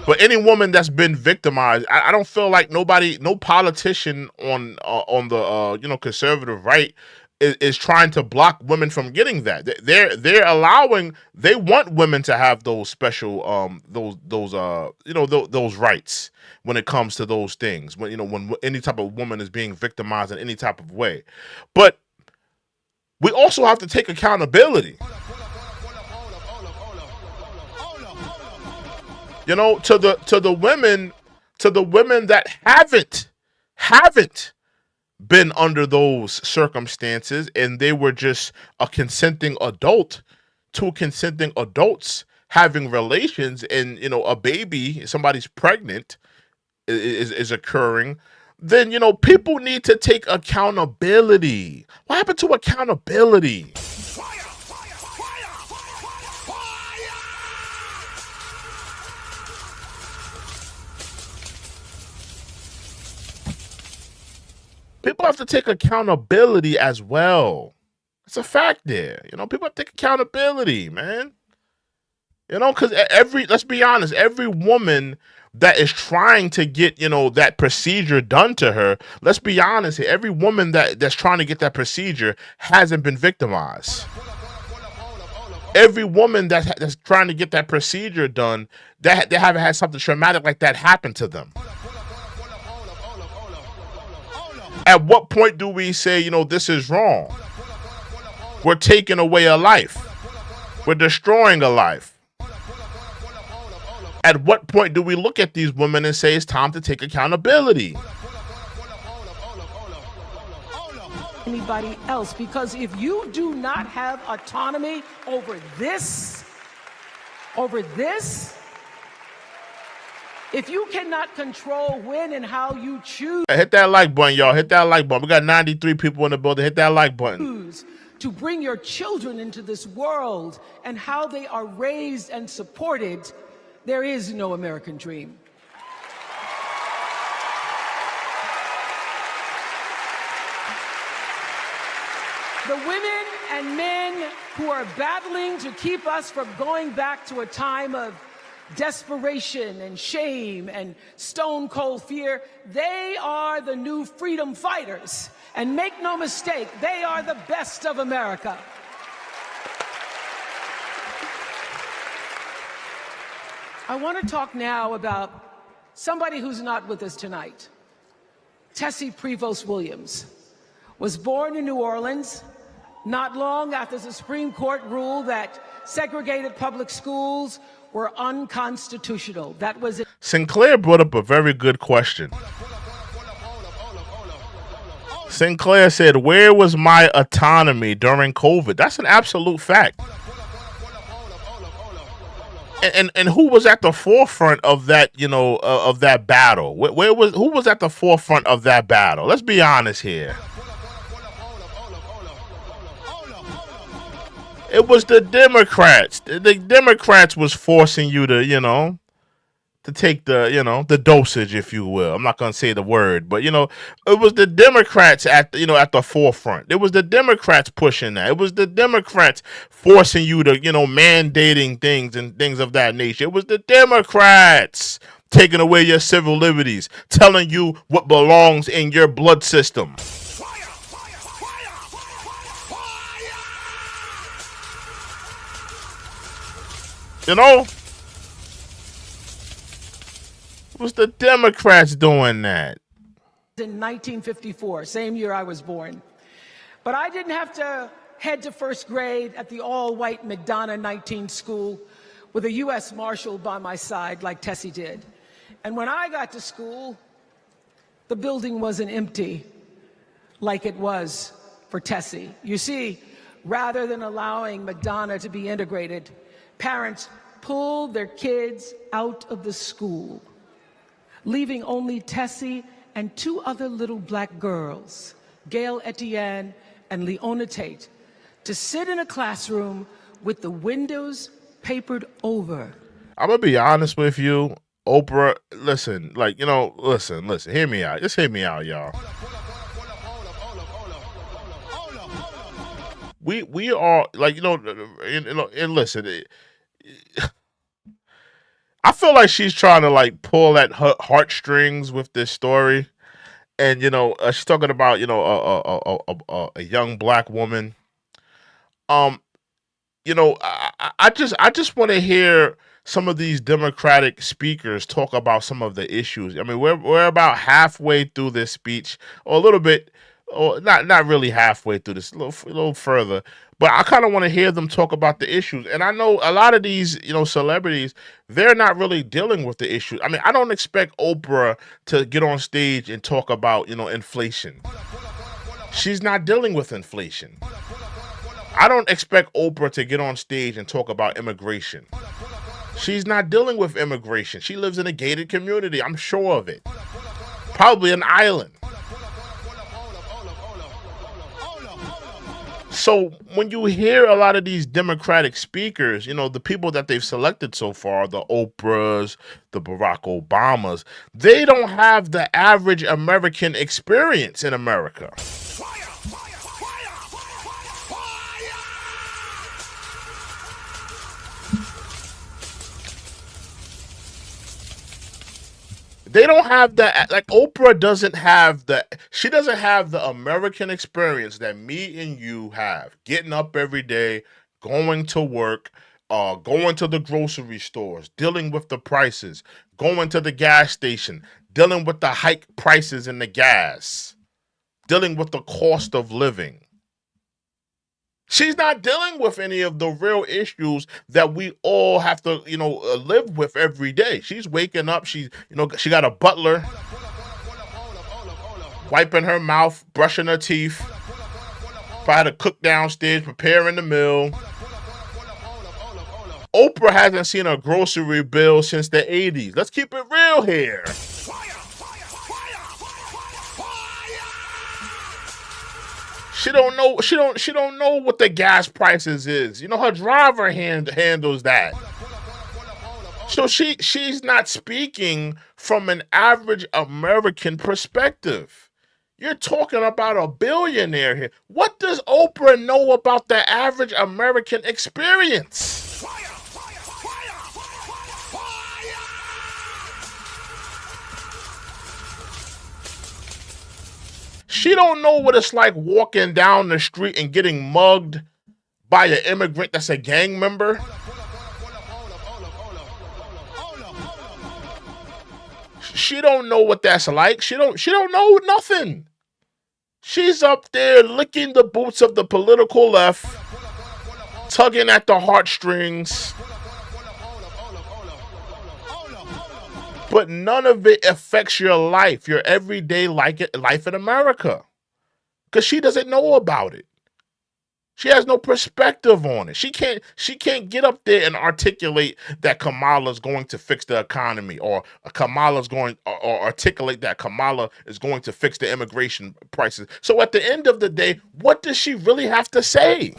But any woman that's been victimized, I don't feel like no politician on the, you know, conservative right is trying to block women from getting that. They're allowing, they want women to have those special you know, those rights when it comes to those things. When, you know, when any type of woman is being victimized in any type of way. But we also have to take accountability. You know, to the women that haven't been under those circumstances, and they were just a consenting adult, two consenting adults having relations, and, you know, a baby, somebody's pregnant is occurring, then, you know, people need to take accountability. What happened to accountability? People have to take accountability as well. It's a fact there. You know, people have to take accountability, man. You know, because let's be honest, every woman that is trying to get, you know, that procedure done to her, let's be honest, every woman that's trying to get that procedure hasn't been victimized. Every woman that's trying to get that procedure done, they haven't had something traumatic like that happen to them. At what point do we say, you know, this is wrong? We're taking away a life. We're destroying a life. At what point do we look at these women and say it's time to take accountability? Anybody else, because if you do not have autonomy over this, if you cannot control when and how you choose, hit that like button, y'all. Hit that like button. We got 93 people in the building. Hit that like button. To bring your children into this world and how they are raised and supported, there is no American dream. The women and men who are battling to keep us from going back to a time of desperation and shame and stone cold fear, they are the new freedom fighters. And make no mistake, they are the best of America. I want to talk now about somebody who's not with us tonight. Tessie Prevost Williams was born in New Orleans not long after the Supreme Court ruled that segregated public schools were unconstitutional. That was it. Sinclair brought up a very good question. Sinclair said, where was my autonomy during COVID? That's an absolute fact. And who was at the forefront of that, you know, of that battle? Who was at the forefront of that battle? Let's be honest here. It was the Democrats. The Democrats was forcing you to, you know, to take the, you know, the dosage, if you will. I'm not going to say the word, but, you know, it was the Democrats at, you know, at the forefront. It was the Democrats pushing that. It was the Democrats forcing you to, you know, mandating things and things of that nature. It was the Democrats taking away your civil liberties, telling you what belongs in your blood system. You know? It was the Democrats doing that. In 1954, same year I was born. But I didn't have to head to first grade at the all-white McDonough 19 school with a U.S. Marshal by my side like Tessie did. And when I got to school, the building wasn't empty like it was for Tessie. You see, rather than allowing McDonough to be integrated, parents pulled their kids out of the school, leaving only Tessie and two other little black girls, Gail Etienne and Leona Tate, to sit in a classroom with the windows papered over. I'm gonna be honest with you, Oprah. Listen, listen. Hear me out. Just hear me out, y'all. We are and listen. I feel like she's trying to pull at her heartstrings with this story, and she's talking about a young black woman. I just want to hear some of these Democratic speakers talk about some of the issues. I mean, we're about halfway through this speech, or a little bit, or not really halfway through this, a little further. But I kind of want to hear them talk about the issues. And I know a lot of these, celebrities, they're not really dealing with the issues. I mean, I don't expect Oprah to get on stage and talk about, inflation. She's not dealing with inflation. I don't expect Oprah to get on stage and talk about immigration. She's not dealing with immigration. She lives in a gated community. I'm sure of it. Probably an island. So when you hear a lot of these Democratic speakers, the people that they've selected so far, the Oprahs, the Barack Obamas, they don't have the average American experience in America. They don't have that. Oprah doesn't have she doesn't have the American experience that me and you have. Getting up every day, going to work, going to the grocery stores, dealing with the prices, going to the gas station, dealing with the hike prices in the gas, dealing with the cost of living. She's not dealing with any of the real issues that we all have to, live with every day. She's waking up. She got a butler wiping her mouth, brushing her teeth, probably to cook downstairs, preparing the meal. Oprah hasn't seen a grocery bill since the 80s. Let's keep it real here. She don't know what the gas prices is. Her driver handles that. So she's not speaking from an average American perspective. You're talking about a billionaire here. What does Oprah know about the average American experience? She don't know what it's like walking down the street and getting mugged by an immigrant that's a gang member. She don't know what that's like. She don't know nothing. She's up there licking the boots of the political left, tugging at the heartstrings. But none of it affects your life, your everyday life in America. Because she doesn't know about it. She has no perspective on it. She can't get up there and articulate that Kamala's going to fix the economy, or articulate that Kamala is going to fix the immigration prices. So at the end of the day, what does she really have to say?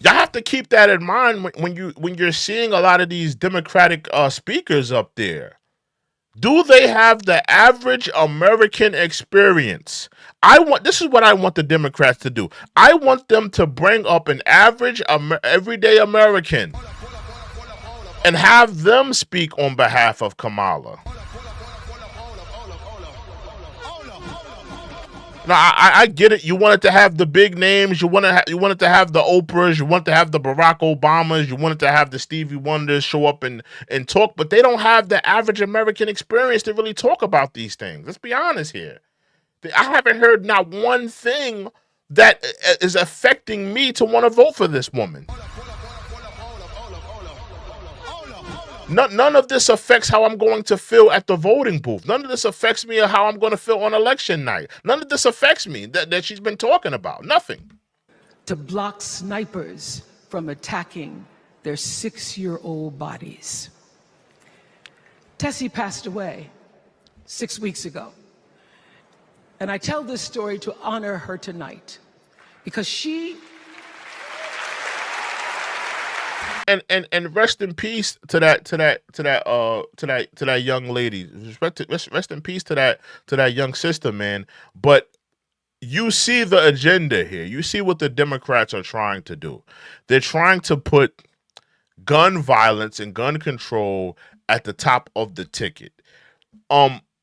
Y'all have to keep that in mind when you're seeing a lot of these Democratic speakers up there. Do they have the average American experience? This is what I want the Democrats to do. I want them to bring up an average everyday American and have them speak on behalf of Kamala. No, I get it. You wanted to have the big names. You wanted to have the Oprahs. You wanted to have the Barack Obamas. You wanted to have the Stevie Wonders show up and talk, but they don't have the average American experience to really talk about these things. Let's be honest here. I haven't heard not one thing that is affecting me to want to vote for this woman. None of this affects how I'm going to feel at the voting booth. None of this affects me or how I'm going to feel on election night. None of this affects me that she's been talking about. Nothing. To block snipers from attacking their 6-year-old bodies. Tessie passed away 6 weeks ago. And I tell this story to honor her tonight because she... And rest in peace to that young lady. Rest in peace to that young sister, man. But you see the agenda here. You see what the Democrats are trying to do. They're trying to put gun violence and gun control at the top of the ticket.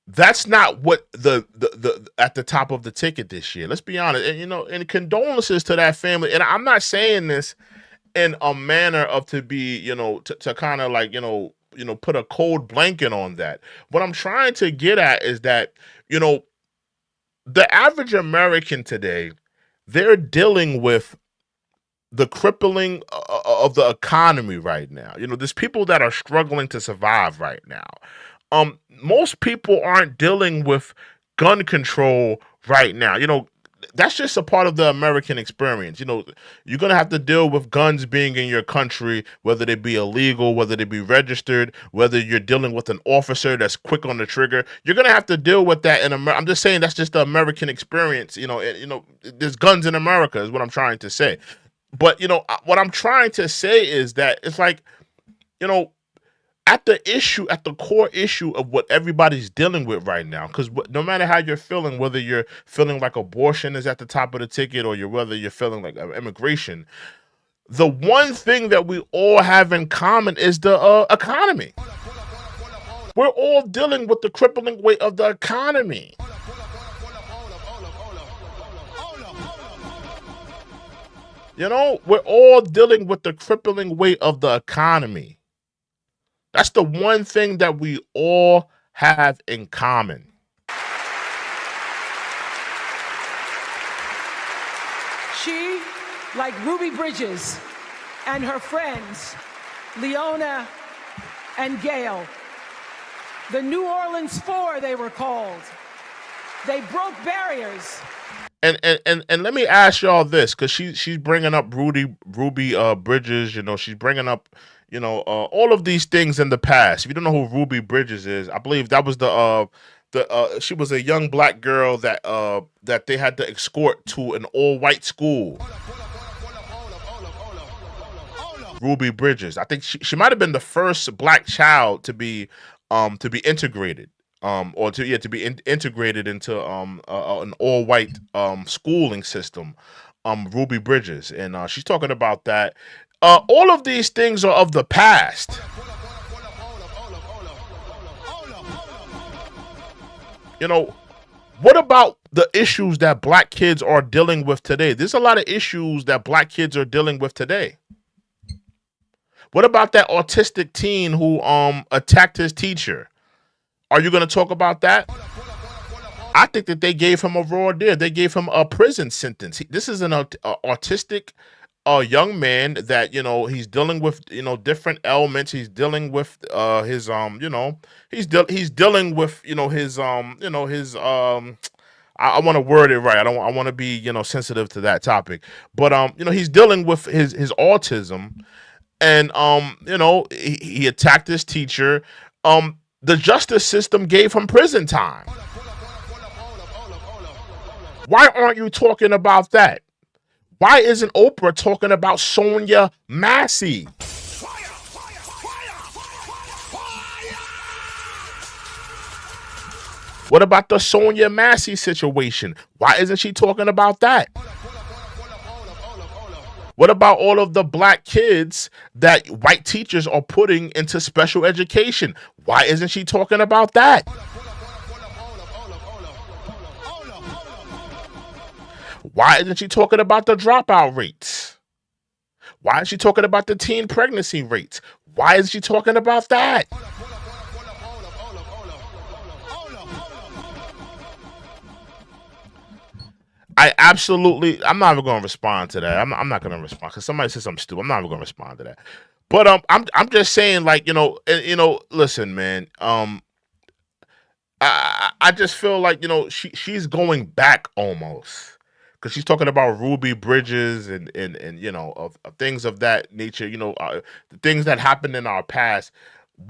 That's not what the at the top of the ticket this year. Let's be honest. And and condolences to that family. And I'm not saying this in a manner of to be, to kind of like, put a cold blanket on that. What I'm trying to get at is that, the average American today, they're dealing with the crippling of the economy right now. There's people that are struggling to survive right now. Most people aren't dealing with gun control right now. That's just a part of the American experience. You're going to have to deal with guns being in your country, whether they be illegal, whether they be registered, whether you're dealing with an officer that's quick on the trigger. You're going to have to deal with that in America. I'm just saying that's just the American experience. There's guns in America is what I'm trying to say. But, what I'm trying to say is that it's like, at the core issue of what everybody's dealing with right now, because no matter how you're feeling, whether you're feeling like abortion is at the top of the ticket or whether you're feeling like immigration, the one thing that we all have in common is the economy. We're all dealing with the crippling weight of the economy. We're all dealing with the crippling weight of the economy. That's the one thing that we all have in common. She, like Ruby Bridges and her friends, Leona and Gail, the New Orleans Four, they were called. They broke barriers. And let me ask y'all this, because she's bringing up Ruby Bridges. She's bringing up all of these things in the past. If you don't know who Ruby Bridges is, I believe that was she was a young black girl that they had to escort to an all-white school. Ruby Bridges. I think she might have been the first black child to be integrated. To be integrated into an all-white schooling system. Ruby Bridges, and she's talking about that. All of these things are of the past. What about the issues that black kids are dealing with today? There's a lot of issues that black kids are dealing with today. What about that autistic teen who attacked his teacher? Are you going to talk about that? I think that they gave him a raw deal. They gave him a prison sentence. This is an autistic young man that, he's dealing with, different ailments. He's dealing with his he's dealing with, his I want to word it right. I want to be, sensitive to that topic. But he's dealing with his autism, and he attacked his teacher. The justice system gave him prison time. Why aren't you talking about that? Why isn't Oprah talking about Sonia Massey? What about the Sonia Massey situation? Why isn't she talking about that? What about all of the black kids that white teachers are putting into special education? Why isn't she talking about that? Why isn't she talking about the dropout rates? Why is she talking about the teen pregnancy rates? Why is she talking about that? I'm not even going to respond to that. I'm not going to respond because somebody said something stupid. I'm not even going to respond to that. But I'm just saying, like, listen, man. I just feel like, she's going back almost, because she's talking about Ruby Bridges and of things of that nature. The things that happened in our past.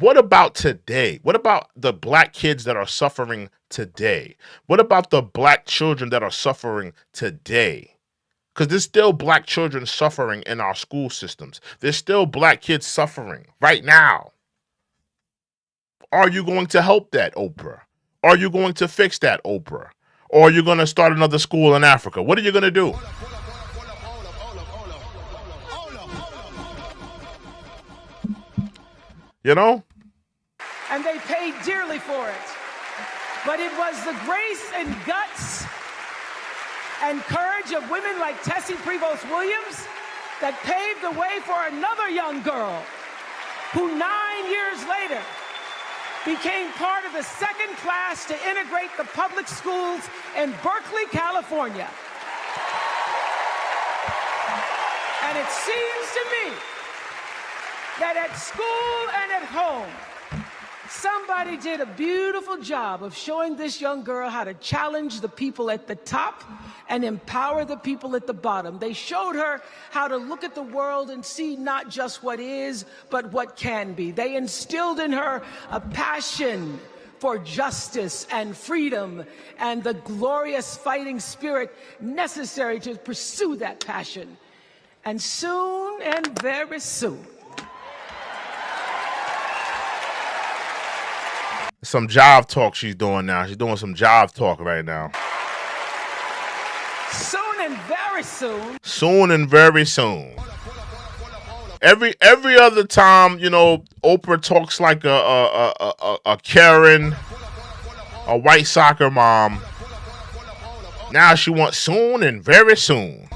What about today? What about the black kids that are suffering today? What about the black children that are suffering today? Because there's still black children suffering in our school systems. There's still black kids suffering right now. Are you going to help that, Oprah? Are you going to fix that, Oprah? Or are you going to start another school in Africa? What are you going to do? And they paid dearly for it. But it was the grace and guts and courage of women like Tessie Prevost Williams that paved the way for another young girl who 9 years later became part of the second class to integrate the public schools in Berkeley, California. And it seems to me that at school and at home, somebody did a beautiful job of showing this young girl how to challenge the people at the top and empower the people at the bottom. They showed her how to look at the world and see not just what is, but what can be. They instilled in her a passion for justice and freedom and the glorious fighting spirit necessary to pursue that passion. And soon, and very soon, some jive talk she's doing now. She's doing some jive talk right now. Soon and very soon. Soon and very soon. Every other time, Oprah talks like a Karen, a white soccer mom. Now she wants soon and very soon.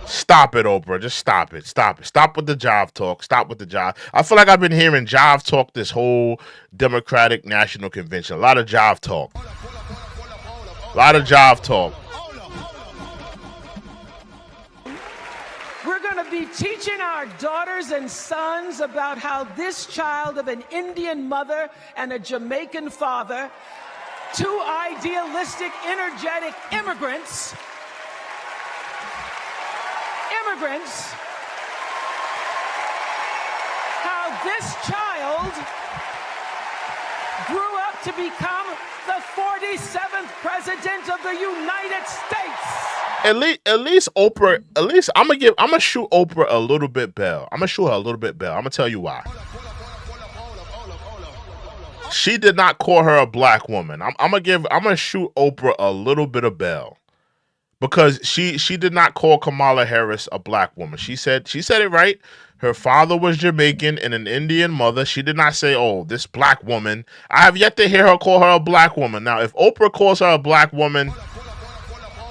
Stop it, Oprah. Just stop it. Stop it. Stop with the jive talk. Stop with the jive. I feel like I've been hearing jive talk this whole Democratic National Convention. A lot of jive talk. A lot of jive talk. We're going to be teaching our daughters and sons about how this child of an Indian mother and a Jamaican father, two idealistic, energetic immigrants, how this child grew up to become the 47th president of the United States. At least Oprah, I'm gonna shoot Oprah a little bit bail. I'm gonna shoot her a little bit bail. I'm gonna tell you why. She did not call her a black woman. I'm gonna shoot Oprah a little bit of bail. Because she did not call Kamala Harris a black woman. She said it right. Her father was Jamaican and an Indian mother. She did not say, oh, this black woman. I have yet to hear her call her a black woman. Now, if Oprah calls her a black woman,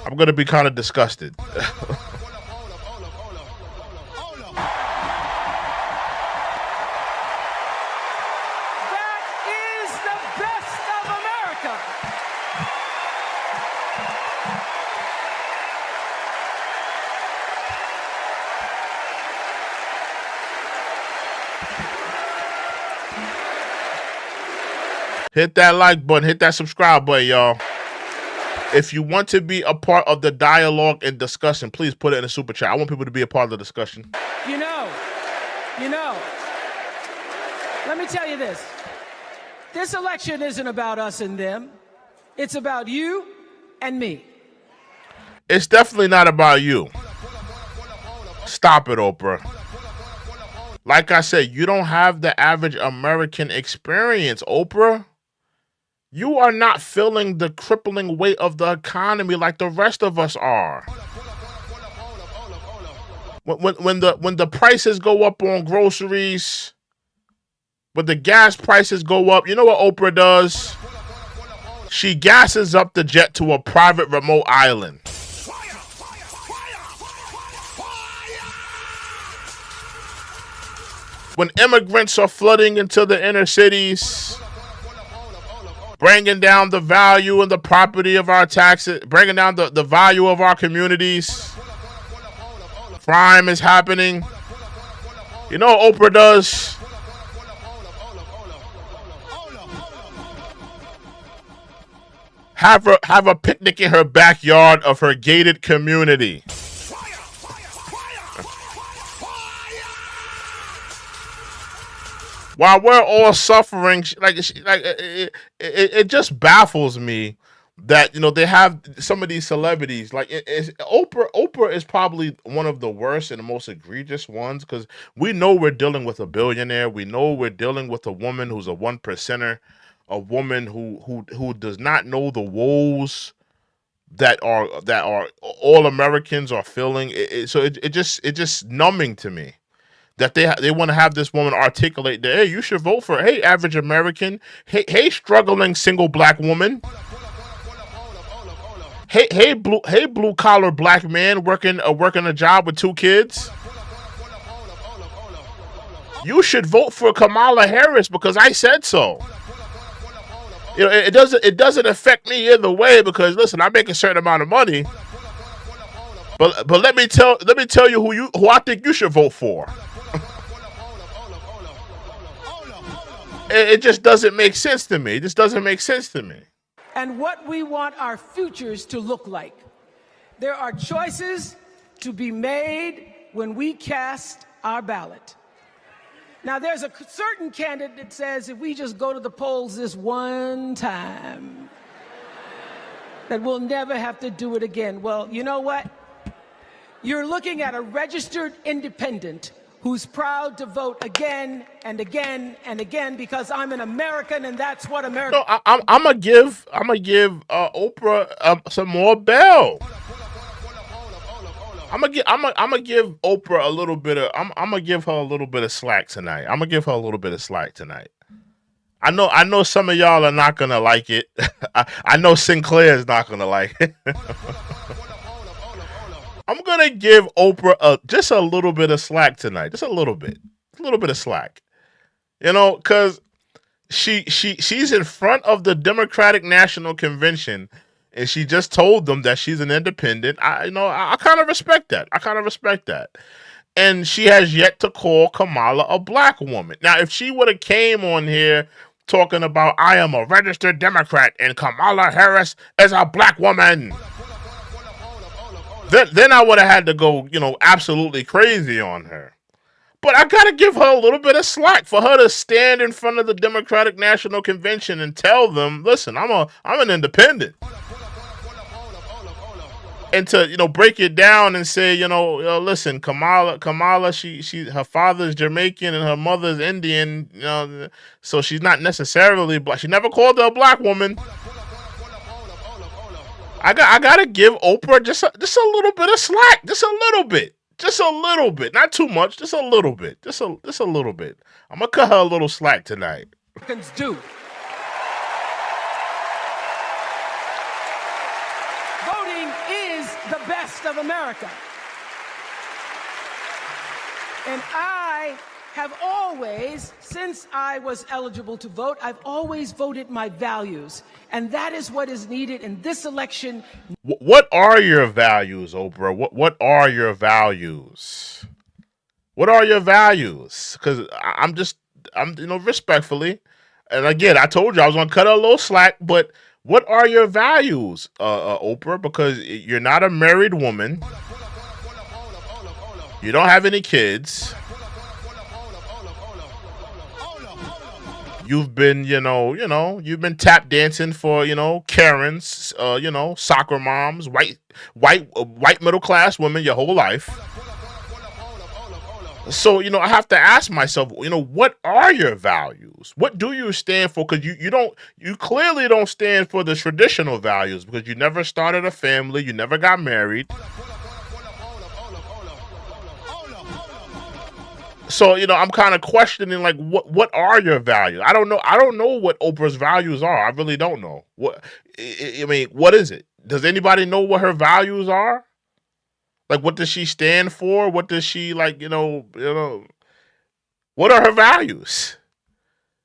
I'm going to be kind of disgusted. Hit that like button. Hit that subscribe button, y'all. If you want to be a part of the dialogue and discussion, please put it in the super chat. I want people to be a part of the discussion. You know, let me tell you this. This election isn't about us and them. It's about you and me. It's definitely not about you. Stop it, Oprah. Like I said, you don't have the average American experience, Oprah. You are not feeling the crippling weight of the economy like the rest of us are. When the prices go up on groceries, when the gas prices go up, you know what Oprah does? She gasses up the jet to a private remote island. When immigrants are flooding into the inner cities, bringing down the value and the property of our taxes, bringing down the value of our communities, crime is happening. You know what Oprah does? Have a picnic in her backyard of her gated community. While we're all suffering, it just baffles me that they have some of these celebrities. Like Oprah is probably one of the worst and the most egregious ones, because we know we're dealing with a billionaire. We know we're dealing with a woman who's a one percenter, a woman who does not know the woes that are all Americans are feeling. So it just numbing to me that they want to have this woman articulate that, hey, you should vote for, hey, average American, hey, struggling single black woman, hey, blue collar black man working a job with 2 kids. You should vote for Kamala Harris because I said so. It doesn't affect me either way, because listen, I make a certain amount of money. But let me tell you who I think you should vote for. It just doesn't make sense to me. It just doesn't make sense to me. And what we want our futures to look like. There are choices to be made when we cast our ballot. Now, there's a certain candidate that says if we just go to the polls this one time, that we'll never have to do it again. Well, you know what? You're looking at a registered independent who's proud to vote again and again and again because I'm an American and that's what America. No, I'm gonna give Oprah some more bell. I'm gonna give Oprah a little bit of. I'm gonna give her a little bit of slack tonight. I know some of y'all are not gonna like it. I know Sinclair's not gonna like it. I'm gonna give Oprah just a little bit of slack tonight. Just a little bit of slack. Because she's in front of the Democratic National Convention, and she just told them that she's an independent. I kind of respect that. And she has yet to call Kamala a black woman. Now, if she would have came on here talking about I am a registered Democrat and Kamala Harris is a black woman, then I would have had to go, absolutely crazy on her. But I gotta give her a little bit of slack for her to stand in front of the Democratic National Convention and tell them, listen, I'm an independent. And to break it down and say, listen, Kamala, she her father's Jamaican and her mother's Indian, so she's not necessarily black. She never called her a black woman. I gotta give Oprah just a little bit of slack, just a little bit, not too much, just a little bit, just a little bit. I'm gonna cut her a little slack tonight. Americans do. Voting is the best of America. And I have always, since I was eligible to vote, I've always voted my values. And that is what is needed in this election. What are your values, Oprah? What are your values? What are your values? Because I'm respectfully, and again, I told you I was going to cut her a little slack, but what are your values, Oprah? Because you're not a married woman. You don't have any kids. You've been, you've been tap dancing for, Karens, soccer moms, white middle class women your whole life. So, I have to ask myself, what are your values? What do you stand for? Because you clearly don't stand for the traditional values, because you never started a family, you never got married. So, I'm kind of questioning, like, what are your values? I don't know. I don't know what Oprah's values are. I really don't know. I mean, what is it? Does anybody know what her values are? Like, what does she stand for? What does she, like, what are her values?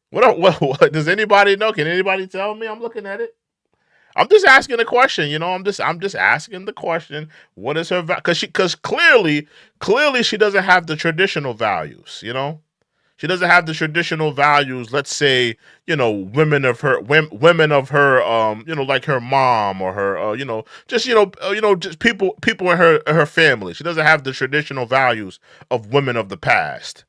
What does anybody know? Can anybody tell me? I'm looking at it. I'm just asking the question, I'm just asking the question. What is her because clearly she doesn't have the traditional values. She doesn't have the traditional values. Let's say, women of her, like her mom or her, just people in her family. She doesn't have the traditional values of women of the past.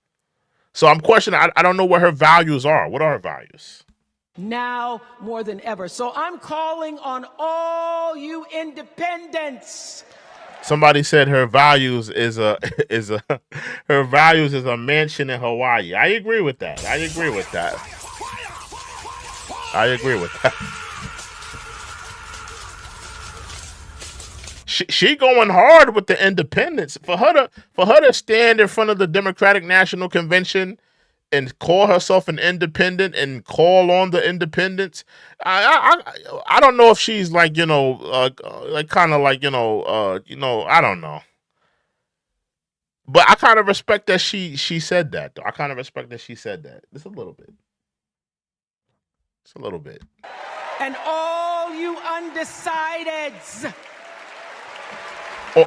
So I'm questioning. I don't know what her values are. What are her values? Now more than ever. So I'm calling on all you independents. Somebody said her values is a her values is a mansion in Hawaii. I agree with that. I agree with that. She going hard with the independents. For her to stand in front of the Democratic National Convention and call herself an independent and call on the independents. I don't know if she's like, like kind of like, I don't know. But I kind of respect that she said that, though. I kind of respect that she said that. Just a little bit. Just a little bit. And all you undecideds.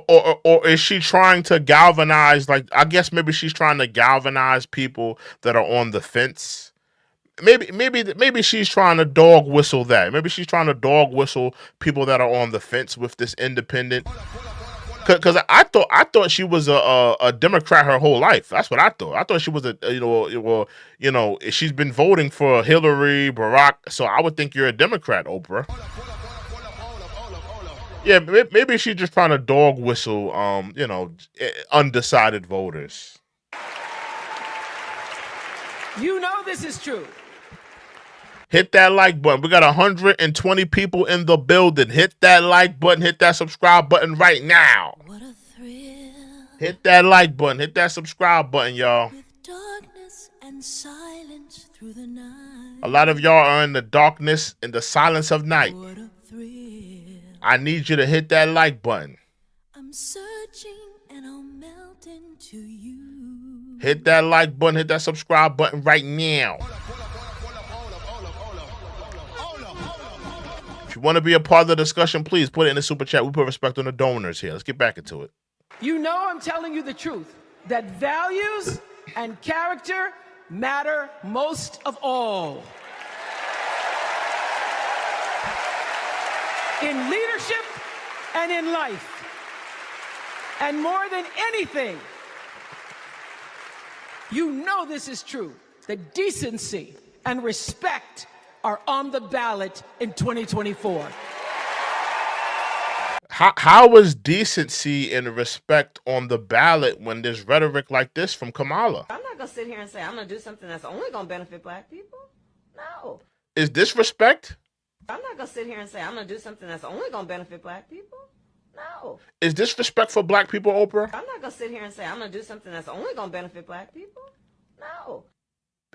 Or is she trying to galvanize, like, I guess maybe she's trying to galvanize people that are on the fence. Maybe she's trying to dog whistle that. Maybe she's trying to dog whistle people that are on the fence with this independent. Because I thought she was a Democrat her whole life. That's what I thought. I thought she was she's been voting for Hillary, Barack. So I would think you're a Democrat, Oprah. Yeah, maybe she's just trying to dog whistle, undecided voters. You know this is true. Hit that like button. We got 120 people in the building. Hit that like button. Hit that subscribe button right now. What a thrill. Hit that like button. Hit that subscribe button, y'all. With darkness and silence through the night. A lot of y'all are in the darkness and the silence of night. What a thrill. I need you to hit that like button. I'm searching and I'll melt into you. Hit that like button. Hit that subscribe button right now. If you want to be a part of the discussion, please put it in the super chat. We put respect on the donors here. Let's get back into it. You know I'm telling you the truth, that values and character matter most of all. In leadership and in life. And more than anything, you know this is true, that decency and respect are on the ballot in 2024. How is decency and respect on the ballot when there's rhetoric like this from Kamala? I'm not going to sit here and say I'm going to do something that's only going to benefit black people. No. Is this respect? I'm not going to sit here and say I'm going to do something that's only going to benefit black people. No. Is this respect for black people, Oprah? I'm not going to sit here and say I'm going to do something that's only going to benefit black people. No.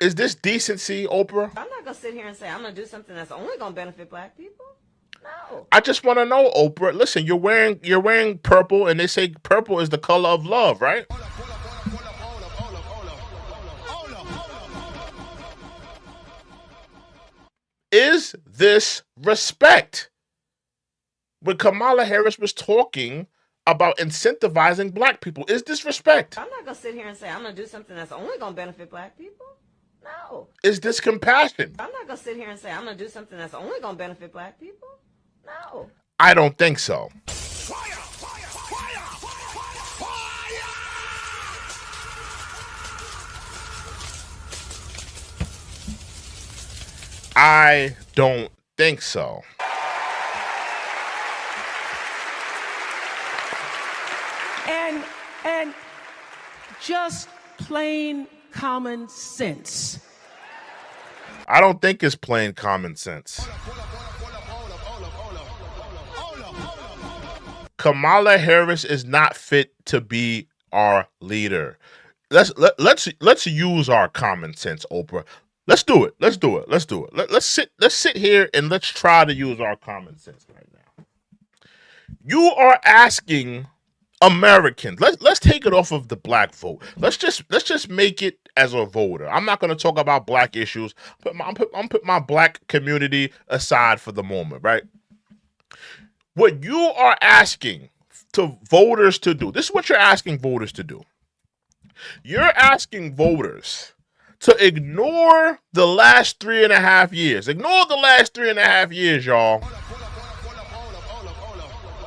Is this decency, Oprah? I'm not going to sit here and say I'm going to do something that's only going to benefit black people. No. I just want to know, Oprah. Listen, you're wearing purple, and they say purple is the color of love, right? Is this respect? When Kamala Harris was talking about incentivizing black people, is this respect? I'm not going to sit here and say I'm going to do something that's only going to benefit black people. No. Is this compassion? I'm not going to sit here and say I'm going to do something that's only going to benefit black people. No. I don't think so. I don't think so. And just plain common sense. I don't think it's plain common sense. Kamala Harris is not fit to be our leader. let's use our common sense, Oprah. Let's do it. Let's sit here and let's try to use our common sense right now. You are asking Americans. Let's take it off of the black vote. Let's just make it as a voter. I'm not going to talk about black issues. I'm put my black community aside for the moment, right? What you are asking to voters to do. This is what you're asking voters to do. You're asking voters to ignore the last 3.5 years. Ignore the last 3.5 years, y'all.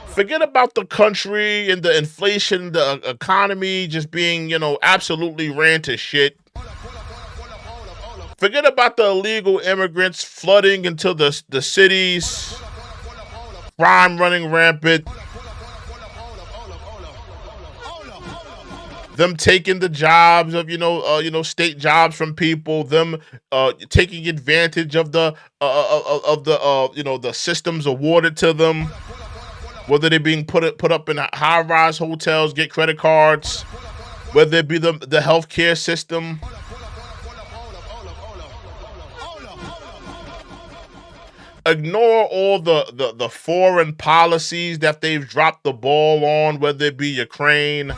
Forget about the country and the inflation, the economy just being, absolutely ran to shit. Forget about the illegal immigrants flooding into the cities, crime running rampant, them taking the jobs of, state jobs from people, them taking advantage of the systems awarded to them. Whether they're being put up in high-rise hotels, get credit cards, whether it be the healthcare system. Ignore all the foreign policies that they've dropped the ball on, whether it be Ukraine,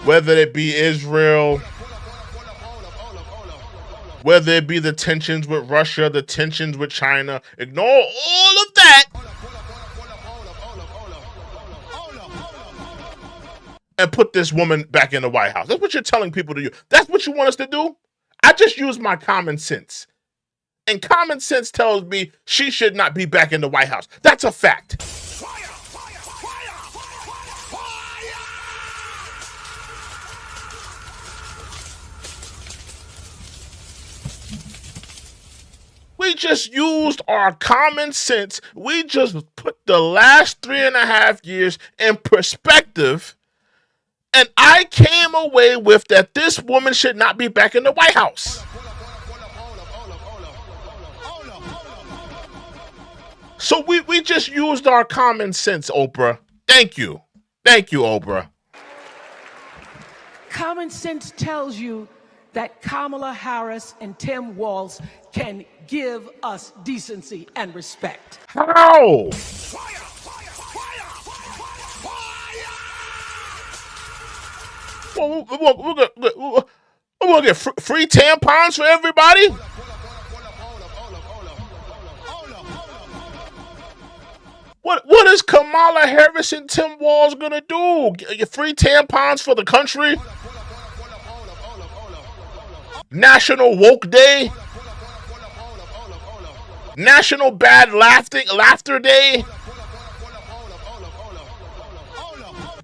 whether it be Israel, whether it be the tensions with Russia, the tensions with China. Ignore all of that and put this woman back in the White House. That's what you're telling people to do. That's what you want us to do? I just use my common sense. And common sense tells me she should not be back in the White House. That's a fact. We just used our common sense. We just put the last 3.5 years in perspective. And I came away with that this woman should not be back in the White House. So we just used our common sense, Oprah. Thank you. Thank you, Oprah. Common sense tells you that Kamala Harris and Tim Walz can give us decency and respect. How? Well, we're gonna get free tampons for everybody? What is Kamala Harris and Tim Walz gonna do? Get free tampons for the country? National Woke Day? National Bad Laughter Day?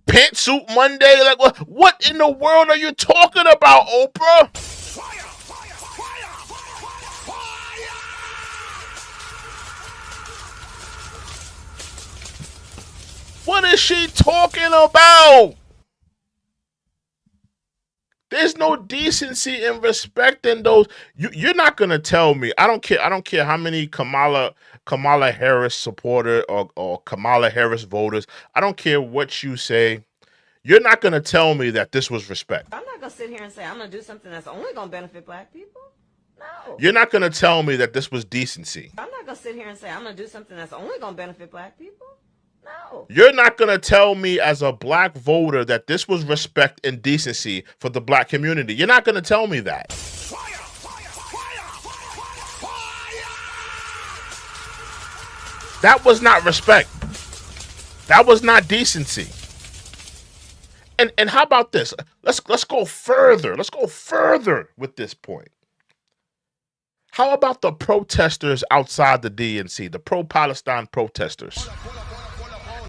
Pantsuit Monday? Like what in the world are you talking about, Oprah? What is she talking about? There's no decency and respect in those. You're not gonna tell me. I don't care how many Kamala Harris supporter or Kamala Harris voters. I don't care what you say. You're not gonna tell me that this was respect. I'm not gonna sit here and say I'm gonna do something that's only gonna benefit black people. No. You're not gonna tell me that this was decency. I'm not gonna sit here and say I'm gonna do something that's only gonna benefit black people. No. You're not going to tell me as a black voter that this was respect and decency for the black community. You're not going to tell me that. That was not respect. That was not decency. And how about this? Let's go further. Let's go further with this point. How about the protesters outside the DNC, the pro-Palestine protesters?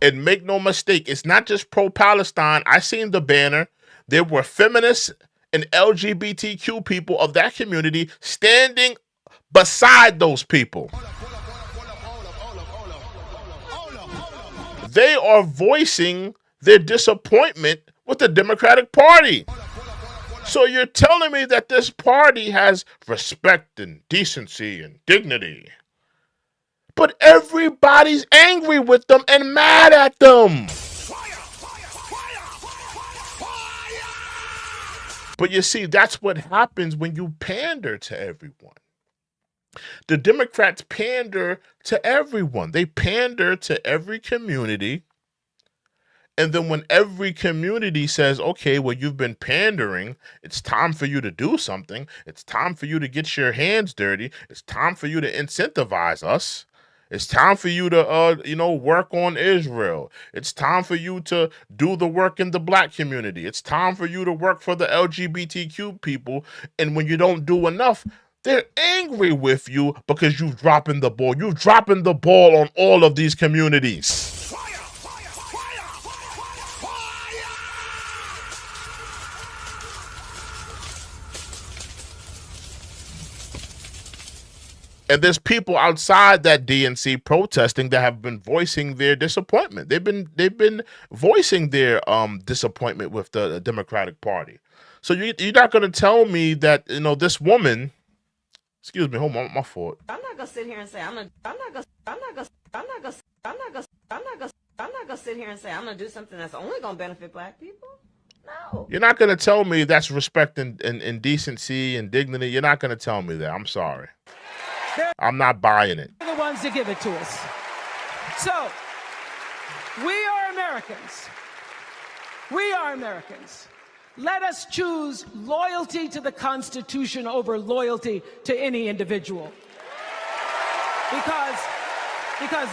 And make no mistake, it's not just pro-Palestine. I seen the banner. There were feminists and LGBTQ people of that community standing beside those people. They are voicing their disappointment with the Democratic Party. So you're telling me that this party has respect and decency and dignity. But everybody's angry with them and mad at them. But you see, that's what happens when you pander to everyone. The Democrats pander to everyone. They pander to every community. And then when every community says, okay, well, you've been pandering, it's time for you to do something. It's time for you to get your hands dirty. It's time for you to incentivize us. It's time for you to, work on Israel. It's time for you to do the work in the black community. It's time for you to work for the LGBTQ people. And when you don't do enough, they're angry with you because you've dropping the ball. You've dropping the ball on all of these communities. And there's people outside that DNC protesting that have been voicing their disappointment. They've been voicing their disappointment with the Democratic Party. So you're not going to tell me that this woman. Excuse me, hold on, my fault. I'm not gonna sit here and say I'm not gonna sit here and say I'm gonna do something that's only gonna benefit black people. No. You're not going to tell me that's respect and decency and dignity. You're not going to tell me that. I'm sorry. I'm not buying it. They're the ones that give it to us. So, we are Americans. We are Americans. Let us choose loyalty to the Constitution over loyalty to any individual. Because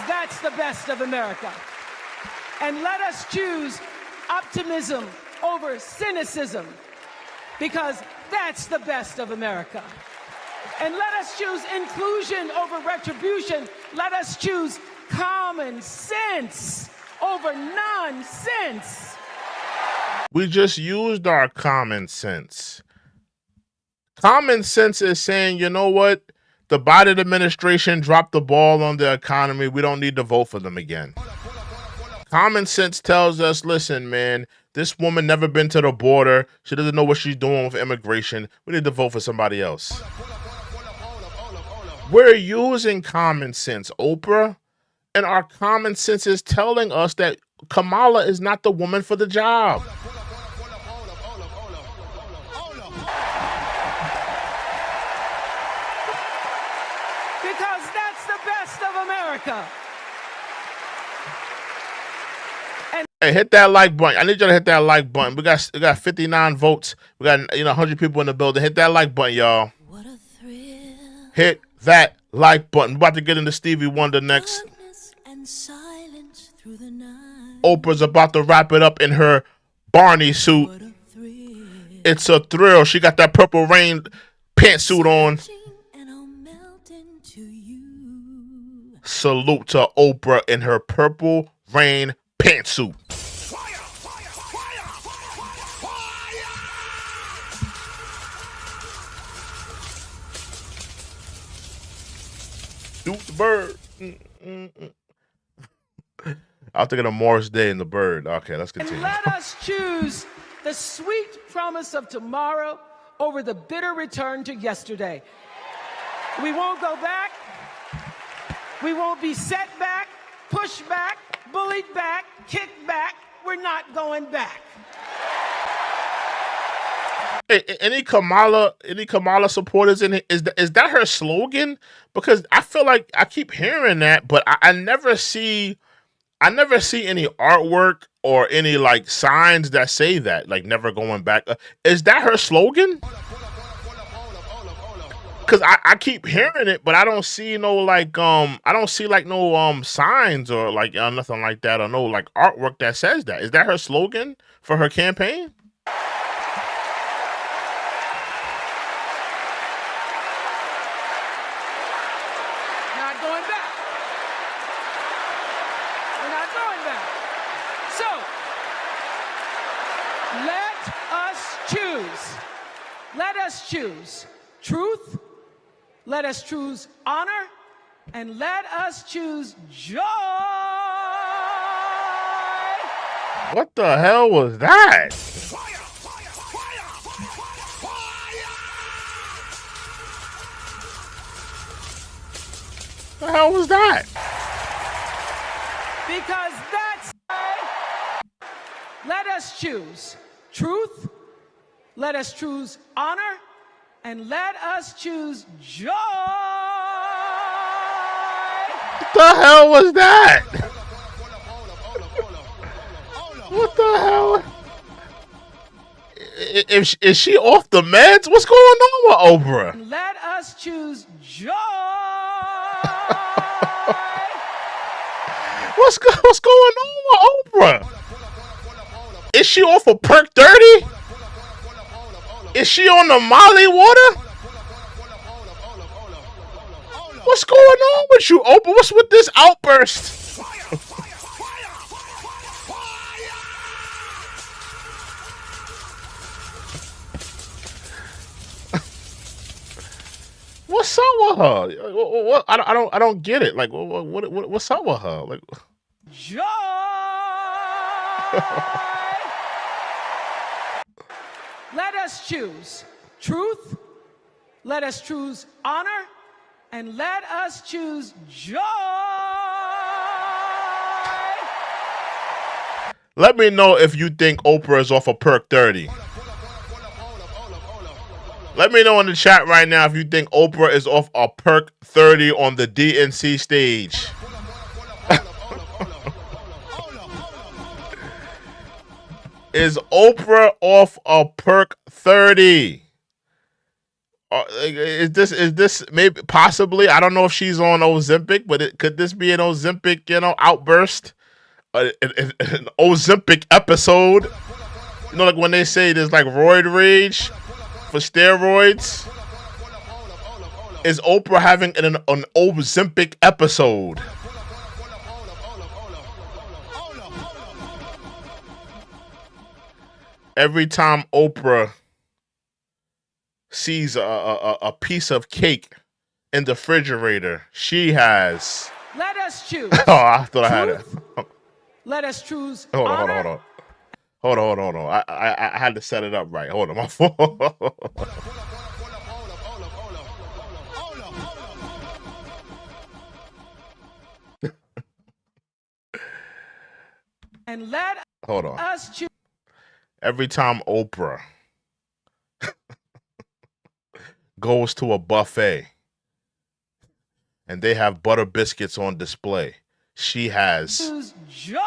that's the best of America. And let us choose optimism over cynicism. Because that's the best of America. And let us choose inclusion over retribution. Let us choose common sense over nonsense. We just used our common sense. Common sense is saying, you know what? The Biden administration dropped the ball on the economy. We don't need to vote for them again. Common sense tells us, listen, man, this woman never been to the border. She doesn't know what she's doing with immigration. We need to vote for somebody else. We're using common sense, Oprah, and our common sense is telling us that Kamala is not the woman for the job. Because that's the best of America. Hey, hit that like button. I need you to hit that like button. We got 59 votes. We got 100 people in the building. Hit that like button, y'all. What a thrill. Hit that like button. We're about to get into Stevie Wonder next. And silence through the night. Oprah's about to wrap it up in her Barney suit. What a thrill. It's a thrill. She got that Purple Rain pantsuit on. And I'll melt into you. Salute to Oprah in her Purple Rain pantsuit. Duke the Bird. I'll think of the Morris Day and the Bird. Okay, let's continue. And let us choose the sweet promise of tomorrow over the bitter return to yesterday. We won't go back. We won't be set back, pushed back, bullied back, kicked back. We're not going back. Hey, any Kamala supporters in it? Is that her slogan? Because I feel like I keep hearing that, but I never see any artwork or any like signs that say that, like never going back. Is that her slogan? Because I keep hearing it, but I don't see no signs or like nothing like that, or no like artwork that says that. Is that her slogan for her campaign? Not going back. We're not going back. So, let us choose. Let us choose truth. Let us choose honor. And let us choose joy. What the hell was that? What the hell was that? Because that's why. Let us choose truth. Let us choose honor, and let us choose joy. What the hell was that? What the hell? Is she off the meds? What's going on with Oprah? Let us choose joy. What's going on with Oprah? Is she off of Perk 30? Is she on the Molly water? What's going on with you, Oprah? What's with this outburst? What's up with her? What? I don't get it. Like, what's up with her? Like, joy. Let us choose truth. Let us choose honor, and let us choose joy. let me know if you think Oprah is off of Perk 30. Let me know in the chat right now if you think Oprah is off a Perk 30 on the DNC stage. Is Oprah off a Perk 30? Is this maybe possibly? I don't know if she's on Ozempic, but could this be an Ozempic, outburst? An Ozempic episode? Like when they say there's like roid rage for steroids. Is Oprah having an Ozempic episode? Every time Oprah sees a piece of cake in the refrigerator, she has. Let us choose. Oh, I thought I had it. Let us choose. Hold on. I had to set it up right. Hold on, my phone. And let Hold on. us choose. Every time Oprah goes to a buffet and they have butter biscuits on display, she has Joy.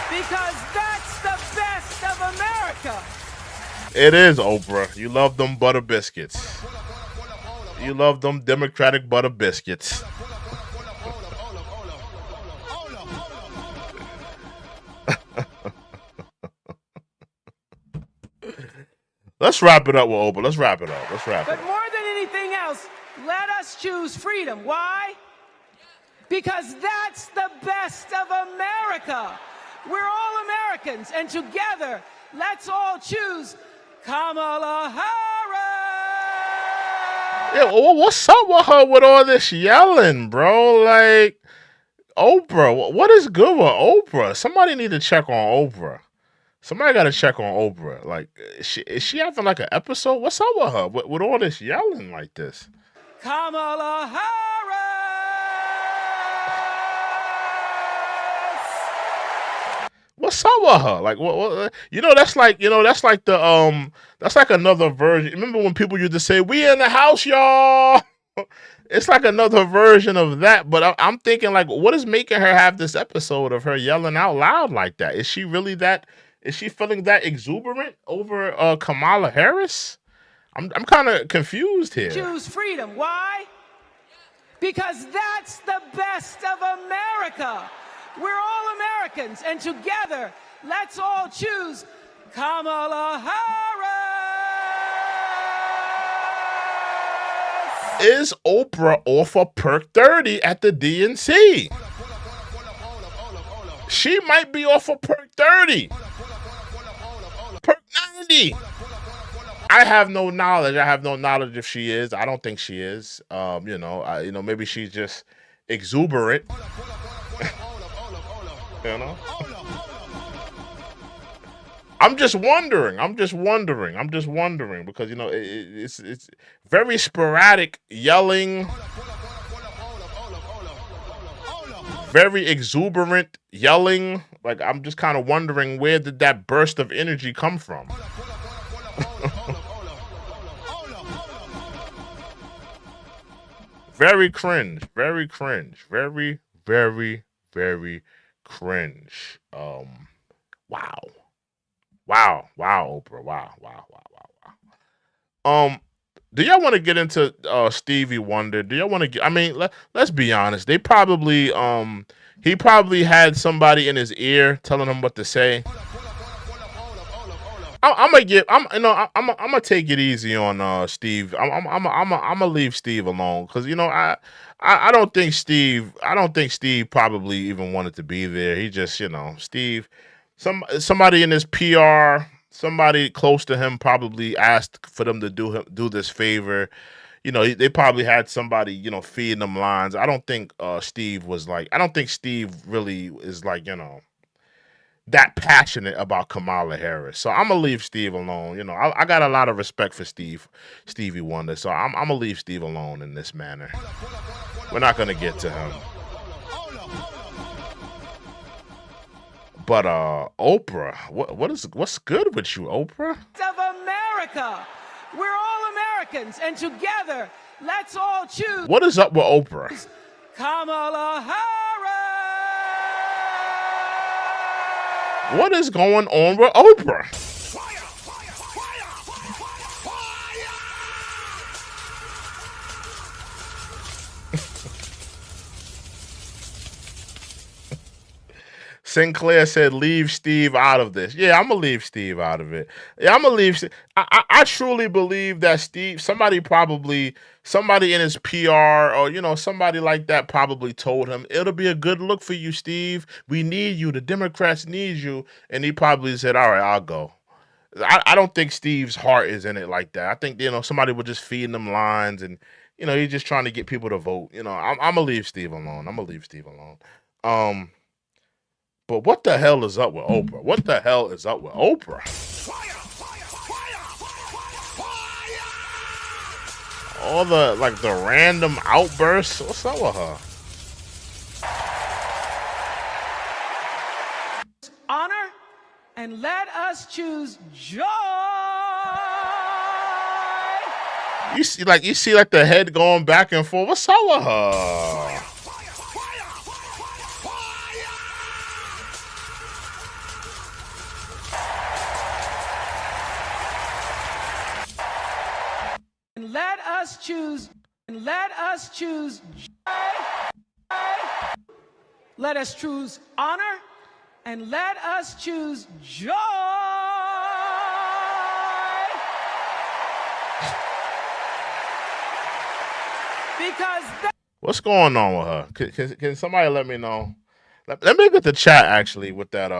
Because that's the best of America. It is, Oprah. You love them butter biscuits. You love them Democratic butter biscuits. Let's wrap it up with Oprah. Let's wrap it up. But more than anything else, let us choose freedom. Why? Because that's the best of America. We're all Americans, and together, let's all choose Kamala Harris. Yeah, well, what's up with her with all this yelling, bro? Like, Oprah, what is good with Oprah? Somebody need to check on Oprah. Somebody got to check on Oprah. Like, is she having like an episode? What's up with her with all this yelling like this? Kamala Harris. What's up with her? Like, what? That's like another version. Remember when people used to say, "We in the house, y'all"? It's like another version of that. But I'm thinking, like, what is making her have this episode of her yelling out loud like that? Is she really that? Is she feeling that exuberant over Kamala Harris? I'm kind of confused here. Choose freedom. Why? Because that's the best of America. We're all Americans, and together, let's all choose Kamala Harris. Is Oprah off a Perk 30 at the DNC? She might be off a Perk 30. Perk 90. I have no knowledge. If she is. I don't think she is. Maybe she's just exuberant. I'm just wondering because it's very sporadic yelling. very exuberant yelling. Like, I'm just kind of wondering, where did that burst of energy come from? Very cringe. Very cringe. Very, very, very cringe. Wow. Wow. Wow, Oprah. Wow. Wow. Wow. Wow. Wow. Do y'all want to get into Stevie Wonder? Do y'all want to get? I mean, let's be honest. They probably he probably had somebody in his ear telling him what to say. I'm gonna give. I'm gonna take it easy on Steve. I'm gonna leave Steve alone because I don't think Steve. I don't think Steve probably even wanted to be there. He just Steve. Somebody in his PR. Somebody close to him probably asked for them to do this favor. They probably had somebody feeding them lines. I don't think Steve was like. I don't think Steve really is like that passionate about Kamala Harris. So I'm gonna leave Steve alone. I got a lot of respect for Stevie Wonder. So I'm gonna leave Steve alone in this manner. We're not gonna get to him. But Oprah, what's good with you, Oprah? Of America. We're all Americans, and together, let's all choose. What is up with Oprah? Kamala Harris. What is going on with Oprah? Sinclair said, leave Steve out of this. Yeah, I'm going to leave Steve out of it. Yeah, I'm going to leave. I truly believe that somebody in his PR or, somebody like that probably told him, it'll be a good look for you, Steve. We need you. The Democrats need you. And he probably said, all right, I'll go. I don't think Steve's heart is in it like that. I think, somebody was just feeding them lines and, he's just trying to get people to vote. I'm going to leave Steve alone. I'm going to leave Steve alone. But what the hell is up with Oprah? What the hell is up with Oprah? All the random outbursts. What's up with her? Honor, and let us choose joy. You see the head going back and forth. What's up with her? Let us choose joy. Let us choose honor, and let us choose joy. Because what's going on with her? Can somebody let me know? Let me get the chat actually with that.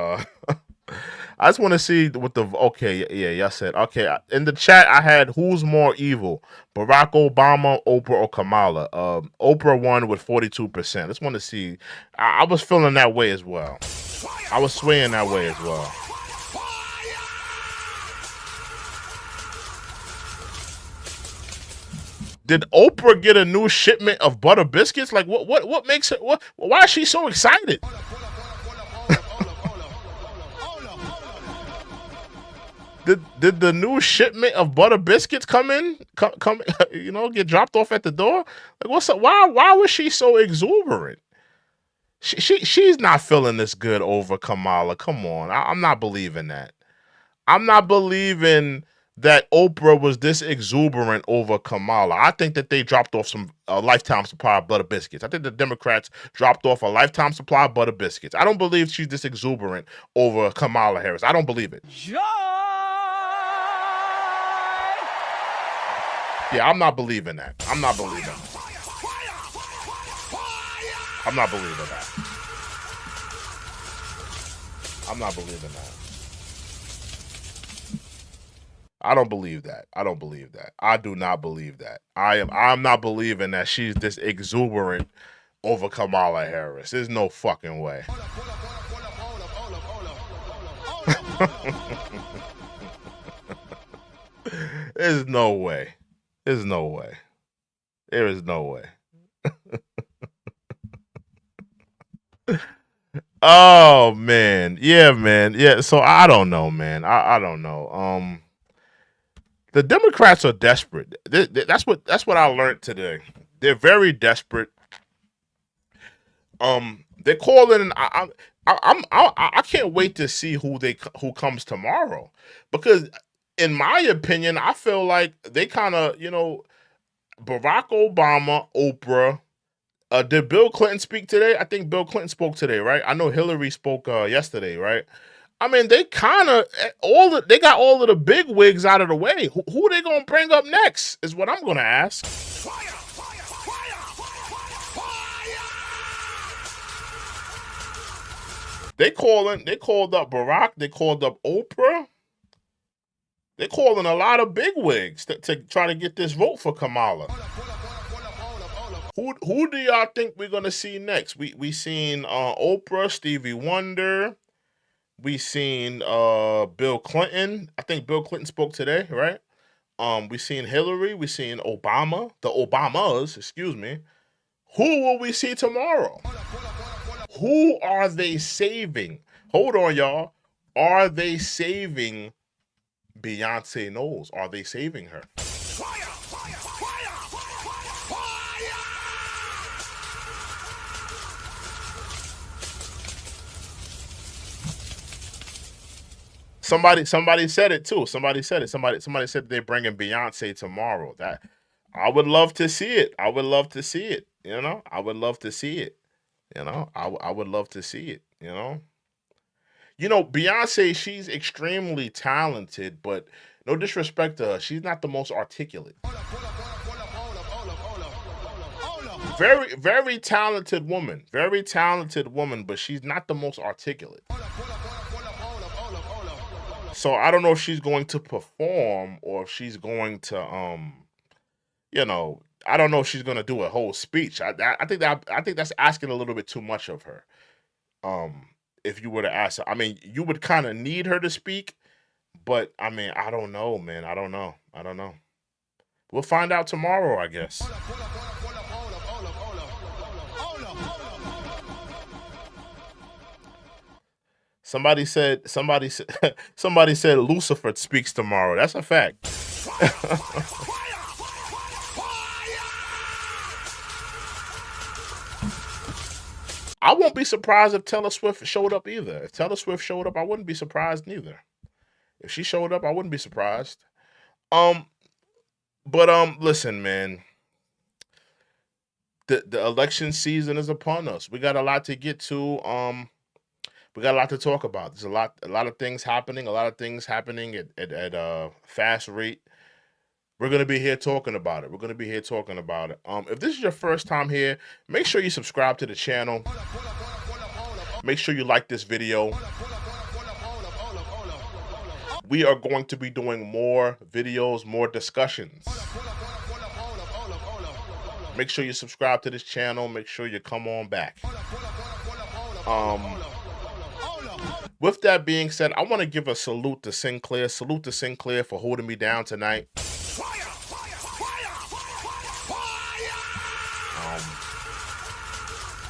I just want to see what y'all said. Okay, in the chat I had who's more evil, Barack Obama, Oprah, or Kamala. Oprah won with 42%. I just want to see. I was feeling that way as well. I was swaying that way as well. Did Oprah get a new shipment of butter biscuits? Like what makes it? Why is she so excited? Did the new shipment of butter biscuits come in? Come get dropped off at the door? Like what's up? Why was she so exuberant? She's not feeling this good over Kamala. Come on, I'm not believing that. I'm not believing that Oprah was this exuberant over Kamala. I think that they dropped off some lifetime supply of butter biscuits. I think the Democrats dropped off a lifetime supply of butter biscuits. I don't believe she's this exuberant over Kamala Harris. I don't believe it. joy. Yeah, I'm not believing that. I'm not believing that. I'm not believing that. I'm not believing that. I don't believe that. I don't believe that. I do not believe that. I'm not believing that she's this exuberant over Kamala Harris. There's no fucking way. There's no way. There's no way. There is no way. Oh man, yeah, man, yeah. So I don't know, man. I don't know. The Democrats are desperate. That's what I learned today. They're very desperate. They're calling. I can't wait to see who comes tomorrow, because in my opinion, I feel like they kind of Barack Obama, Oprah. Did Bill Clinton speak today? I think Bill Clinton spoke today, right? I know Hillary spoke yesterday, right? I mean, they kind of they got all of the big wigs out of the way. Who they gonna bring up next is what I'm gonna ask. They called up Barack, they called up Oprah, they calling a lot of big wigs to try to get this vote for Kamala. Who do y'all think we're gonna see next? We seen Oprah, Stevie Wonder. We seen Bill Clinton. I think Bill Clinton spoke today, right? We seen Hillary. We seen Obama. The Obamas, excuse me. Who will we see tomorrow? Who are they saving? Hold on, y'all. Are they saving Beyonce Knowles? Are they saving her? Somebody said it too. Somebody said it. Somebody said they're bringing Beyonce tomorrow. That I would love to see it. I would love to see it. I would love to see it. I would love to see it. Beyonce, she's extremely talented, but no disrespect to her, she's not the most articulate. Very, very talented woman. Very talented woman, but she's not the most articulate. So I don't know if she's going to perform or if she's going to I don't know if she's going to do a whole speech. I think that's asking a little bit too much of her. If you were to ask her, I mean, you would kind of need her to speak, but I mean, I don't know, man. I don't know. We'll find out tomorrow, I guess. Somebody said Lucifer speaks tomorrow. That's a fact. I won't be surprised if Taylor Swift showed up either. If Taylor Swift showed up, I wouldn't be surprised neither. If she showed up, I wouldn't be surprised. Listen, man. The election season is upon us. We got a lot to get to. We got a lot to talk about. There's a lot of things happening. A lot of things happening at a fast rate. We're gonna be here talking about it. If this is your first time here, make sure you subscribe to the channel. Make sure you like this video. We are going to be doing more videos, more discussions. Make sure you subscribe to this channel. Make sure you come on back. With that being said, I want to give a salute to Sinclair. Salute to Sinclair for holding me down tonight.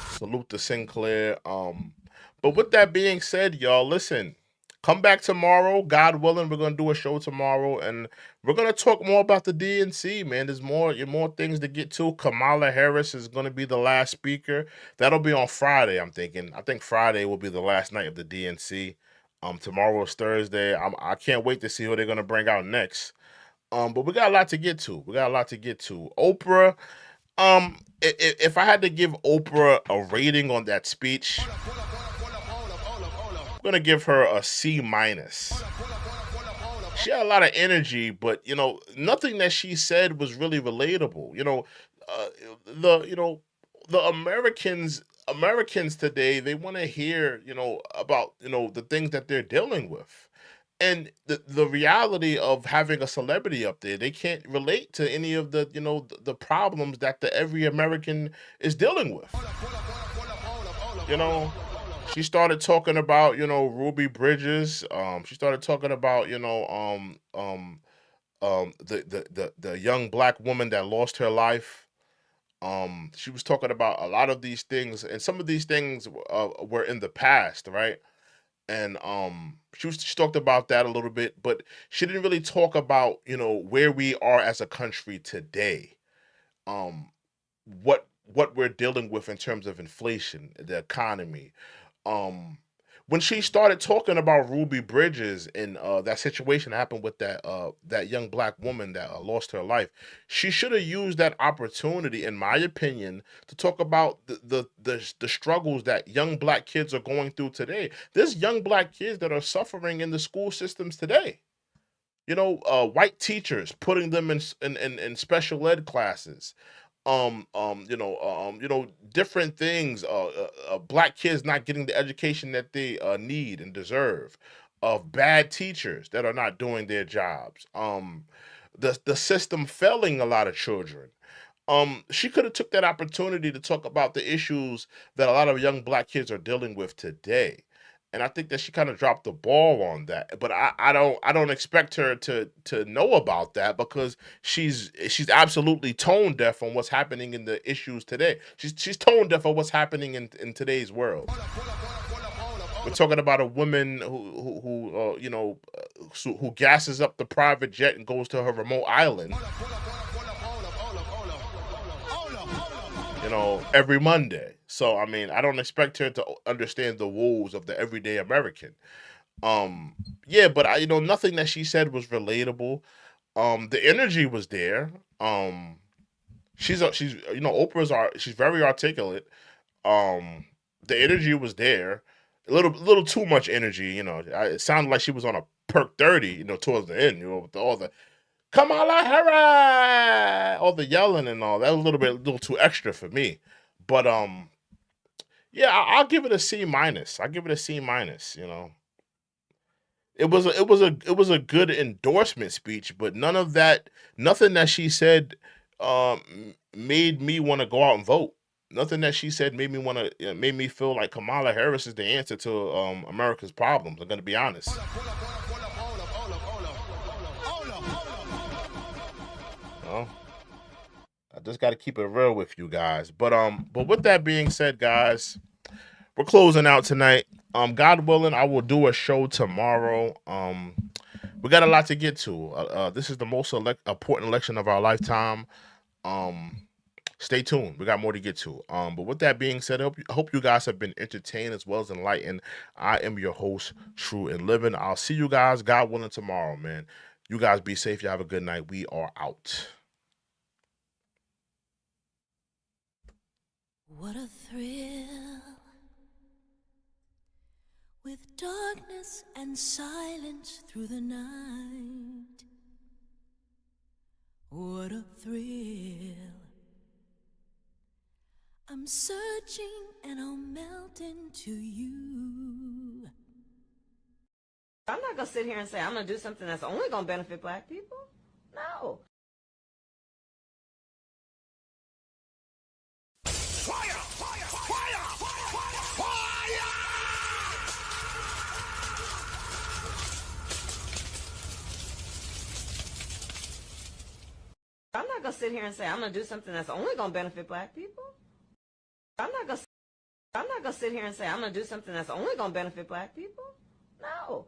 Salute to Sinclair. But with that being said, y'all, listen. Come back tomorrow, God willing. We're gonna do a show tomorrow, and we're gonna talk more about the DNC, man. There's more things to get to. Kamala Harris is gonna be the last speaker. That'll be on Friday, I'm thinking. I think Friday will be the last night of the DNC. Tomorrow is Thursday. I can't wait to see who they're gonna bring out next. But we got a lot to get to. Oprah. If I had to give Oprah a rating on that speech, I'm gonna give her a C-. She had a lot of energy, but nothing that she said was really relatable. The Americans today, they want to hear about the things that they're dealing with. And the reality of having a celebrity up there, they can't relate to any of the the problems that every American is dealing with. She started talking about Ruby Bridges. She started talking about the young black woman that lost her life. She was talking about a lot of these things, and some of these things were in the past, right? And she talked about that a little bit, but she didn't really talk about, you know, where we are as a country today. Um, what we're dealing with in terms of inflation, the economy. Um, when she started talking about Ruby Bridges and that situation happened with that young black woman that lost her life, she should have used that opportunity, in my opinion, to talk about the struggles that young black kids are going through today. There's young black kids that are suffering in the school systems today. You know, white teachers putting them in special ed classes, different things. Black kids not getting the education that they need and deserve. Of bad teachers that are not doing their jobs. The system failing a lot of children. She could have took that opportunity to talk about the issues that a lot of young black kids are dealing with today. And I think that she kind of dropped the ball on that. But I don't expect her to know about that because she's absolutely tone deaf on what's happening in the issues today. She's tone deaf on what's happening in today's world. We're talking about a woman who gasses up the private jet and goes to her remote island, you know, every Monday. So I mean, I don't expect her to understand the woes of the everyday American. Yeah, but nothing that she said was relatable. The energy was there. She's she's very articulate. The energy was there. A little too much energy, It sounded like she was on a perk 30, towards the end, with all the Kamala Harris, all the yelling and all that was a little too extra for me. But yeah, I'll give it a C minus. I give it a C minus. It was a good endorsement speech, but nothing that she said made me want to go out and vote. Nothing that she said made me feel like Kamala Harris is the answer to America's problems. I'm gonna be honest. Well, I just got to keep it real with you guys. But with that being said, guys, we're closing out tonight. God willing, I will do a show tomorrow. We got a lot to get to. This is the most important election of our lifetime. Stay tuned. We got more to get to. But with that being said, I hope you guys have been entertained as well as enlightened. I am your host, True and Living. I'll see you guys, God willing, tomorrow, man. You guys be safe. You have a good night. We are out. What a thrill, with darkness and silence through the night. What a thrill. I'm searching and I'll melt into you. I'm not going to sit here and say I'm going to do something that's only going to benefit black people. No. Fire! Fire! Fire! Fire! I'm not going to sit here and say I'm going to do something that's only going to benefit black people. I'm not going to sit here and say I'm going to do something that's only going to benefit black people. No.